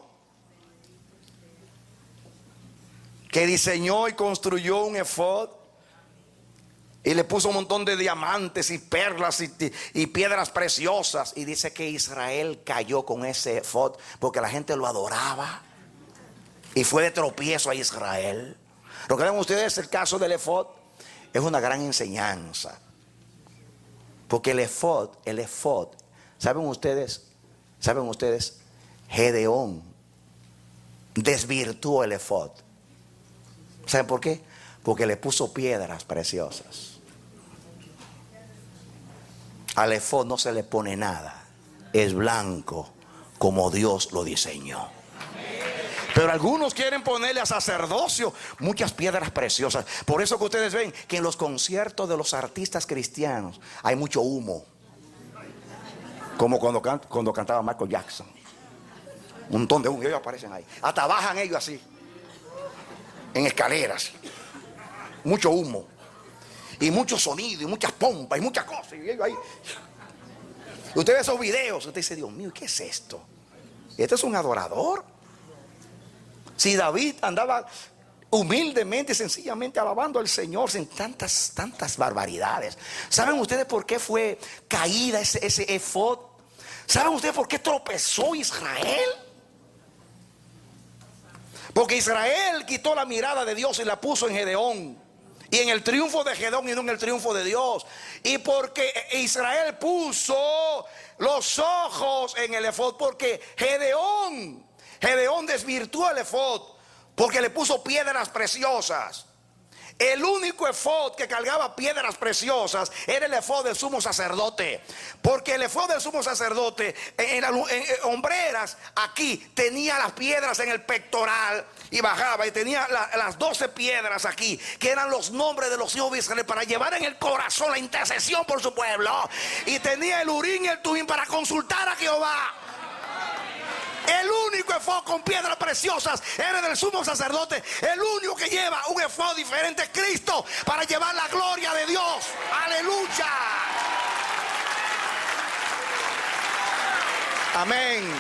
Que diseñó y construyó un efod y le puso un montón de diamantes y perlas y piedras preciosas. Y dice que Israel cayó con ese efod porque la gente lo adoraba y fue de tropiezo a Israel. ¿Recuerdan ustedes el caso del efod? Es una gran enseñanza. Porque el efod, ¿saben ustedes? Gedeón desvirtuó el efod ¿Saben por qué? Porque le puso piedras preciosas. Al efod no se le pone nada. Es blanco como Dios lo diseñó. Pero algunos quieren ponerle a sacerdocio muchas piedras preciosas. Por eso que ustedes ven que en los conciertos de los artistas cristianos hay mucho humo. Como cuando cantaba Michael Jackson. Un montón de humo, ellos aparecen ahí. Hasta bajan ellos así, en escaleras. Mucho humo. Y mucho sonido, y muchas pompas, y muchas cosas. Y ellos ahí. Usted ve esos videos, usted dice, Dios mío, ¿qué es esto? ¿Este es un adorador? Si David andaba humildemente y sencillamente alabando al Señor sin tantas barbaridades. ¿Saben ustedes por qué fue caída ese efod? ¿Saben ustedes por qué tropezó Israel? Porque Israel quitó la mirada de Dios y la puso en Gedeón. Y en el triunfo de Gedeón y no en el triunfo de Dios. Y porque Israel puso los ojos en el efod. Porque Gedeón desvirtuó el efod porque le puso piedras preciosas. El único efod que cargaba piedras preciosas era el efod del sumo sacerdote. Porque el efod del sumo sacerdote en hombreras aquí tenía las piedras en el pectoral y bajaba y tenía las 12 piedras aquí, que eran los nombres de los hijos de Israel para llevar en el corazón la intercesión por su pueblo. Y tenía el urín y el tumín para consultar a Jehová. El único efod con piedras preciosas era del sumo sacerdote. El único que lleva un efod diferente es Cristo, para llevar la gloria de Dios. Aleluya. Amén.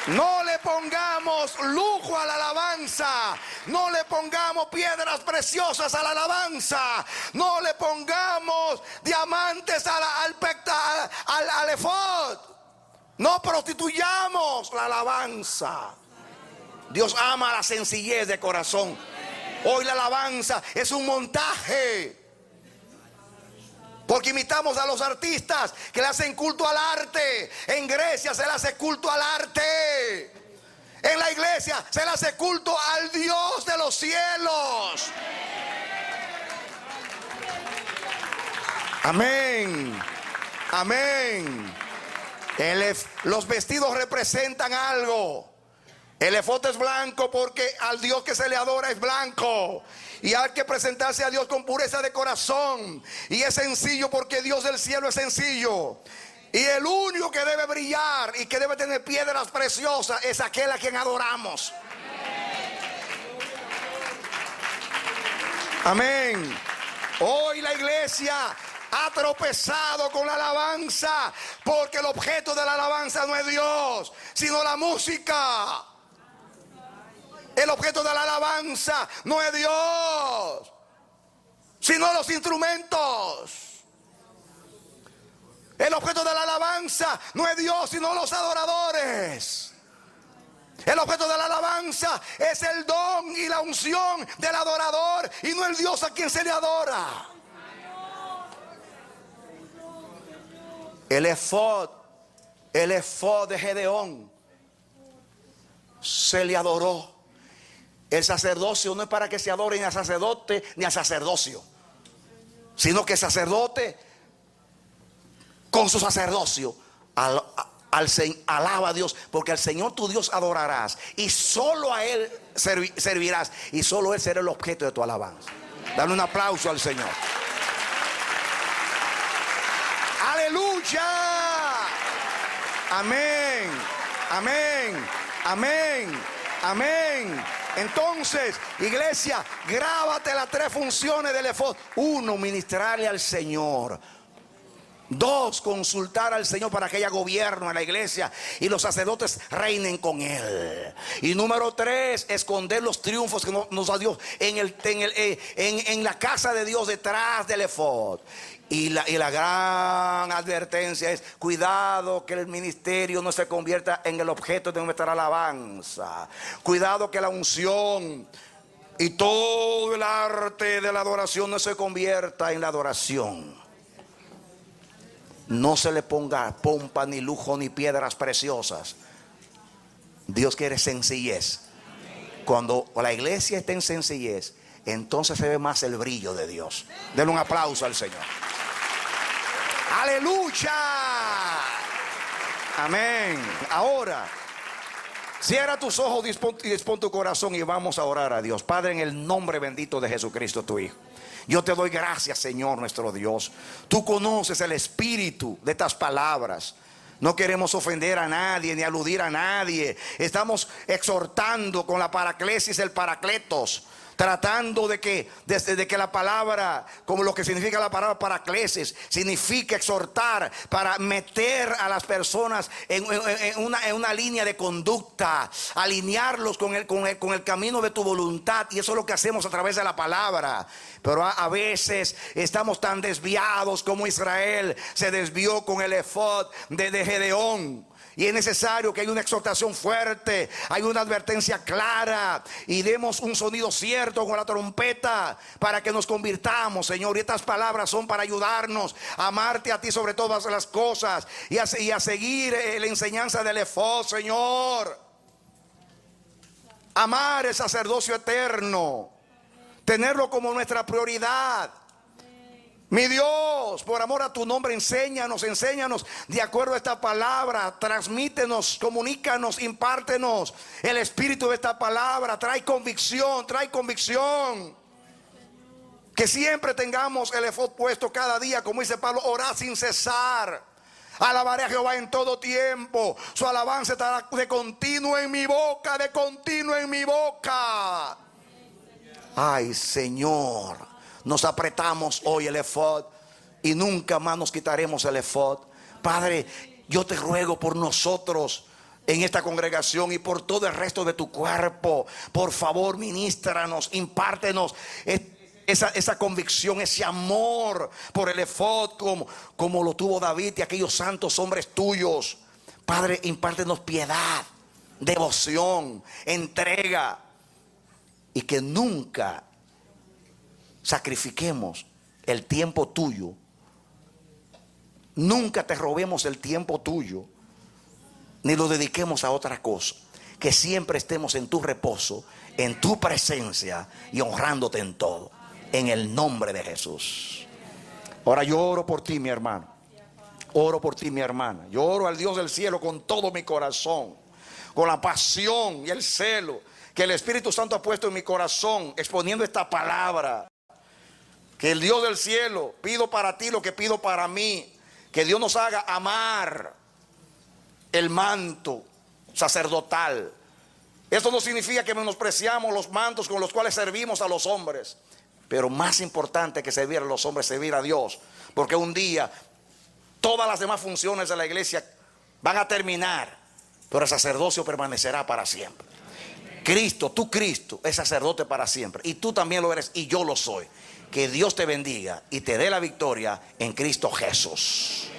No le pongamos lujo a la alabanza. No le pongamos piedras preciosas a la alabanza. No le pongamos diamantes al efod. No prostituyamos la alabanza. Dios ama la sencillez de corazón. Hoy la alabanza es un montaje. Porque imitamos a los artistas que le hacen culto al arte. En Grecia se le hace culto al arte. En la iglesia se le hace culto al Dios de los cielos. Amén. Amén. Los vestidos representan algo. El efod es blanco porque al Dios que se le adora es blanco. Y hay que presentarse a Dios con pureza de corazón. Y es sencillo porque Dios del cielo es sencillo. Y el único que debe brillar y que debe tener piedras preciosas es aquel a quien adoramos. Amén. Hoy la iglesia ha tropezado con la alabanza, porque el objeto de la alabanza no es Dios, sino la música. El objeto de la alabanza no es Dios, sino los instrumentos. El objeto de la alabanza no es Dios, sino los adoradores. El objeto de la alabanza es el don y la unción del adorador, y no el Dios a quien se le adora. El efod de Gedeón se le adoró. El sacerdocio no es para que se adore ni a sacerdote ni a sacerdocio, sino que el sacerdote con su sacerdocio alaba a Dios, porque al Señor tu Dios adorarás y solo a Él servirás, y solo Él será el objeto de tu alabanza. Dale un aplauso al Señor. Aleluya. Amén. Amén. Amén. Amén. Entonces, iglesia, grábate las 3 funciones del efod. 1, ministrarle al Señor. 2, consultar al Señor para que haya gobierno en la iglesia y los sacerdotes reinen con Él. Y número 3, esconder los triunfos que nos da Dios en la casa de Dios, detrás del efod. Y la gran advertencia es: cuidado que el ministerio no se convierta en el objeto de nuestra alabanza. Cuidado que la unción y todo el arte de la adoración no se convierta en la adoración. No se le ponga pompa, ni lujo, ni piedras preciosas. Dios quiere sencillez. Cuando la iglesia está en sencillez, entonces se ve más el brillo de Dios. Denle un aplauso al Señor. Aleluya. Amén. Ahora, cierra tus ojos y dispón tu corazón y vamos a orar a Dios. Padre, en el nombre bendito de Jesucristo, tu Hijo, yo te doy gracias, Señor nuestro Dios. Tú conoces el espíritu de estas palabras. No queremos ofender a nadie ni aludir a nadie. Estamos exhortando con la paraclesis, el paracletos, tratando de que la palabra, como lo que significa la palabra paraclesis, significa exhortar para meter a las personas en una línea de conducta, alinearlos con el camino de tu voluntad. Y eso es lo que hacemos a través de la palabra. Pero a veces estamos tan desviados como Israel se desvió con el efod de Gedeón. Y es necesario que haya una exhortación fuerte, hay una advertencia clara y demos un sonido cierto con la trompeta para que nos convirtamos, Señor. Y estas palabras son para ayudarnos a amarte a ti sobre todas las cosas y a seguir la enseñanza del efod, Señor. Amar el sacerdocio eterno, tenerlo como nuestra prioridad. Mi Dios, por amor a tu nombre, enséñanos de acuerdo a esta palabra. Transmítenos, comunícanos, impártenos el espíritu de esta palabra. Trae convicción. Que siempre tengamos el efod puesto cada día, como dice Pablo, orar sin cesar. Alabaré a Jehová en todo tiempo, su alabanza estará de continuo en mi boca, Ay, Señor, nos apretamos hoy el efod y nunca más nos quitaremos el efod. Padre, yo te ruego por nosotros en esta congregación y por todo el resto de tu cuerpo. Por favor, ministranos, impártenos esa convicción, ese amor por el efod como lo tuvo David y aquellos santos hombres tuyos. Padre, impártenos piedad, devoción, entrega, y que nunca sacrifiquemos el tiempo tuyo. Nunca te robemos el tiempo tuyo, ni lo dediquemos a otra cosa. Que siempre estemos en tu reposo, en tu presencia y honrándote en todo. En el nombre de Jesús. Ahora yo oro por ti, mi hermano. Oro por ti, mi hermana. Yo oro al Dios del cielo con todo mi corazón, con la pasión y el celo que el Espíritu Santo ha puesto en mi corazón, exponiendo esta palabra. Que el Dios del cielo, pido para ti lo que pido para mí. Que Dios nos haga amar el manto sacerdotal. Esto no significa que menospreciamos los mantos con los cuales servimos a los hombres. Pero más importante que servir a los hombres, servir a Dios. Porque un día todas las demás funciones de la iglesia van a terminar, pero el sacerdocio permanecerá para siempre. Cristo es sacerdote para siempre. Y tú también lo eres y yo lo soy. Que Dios te bendiga y te dé la victoria en Cristo Jesús.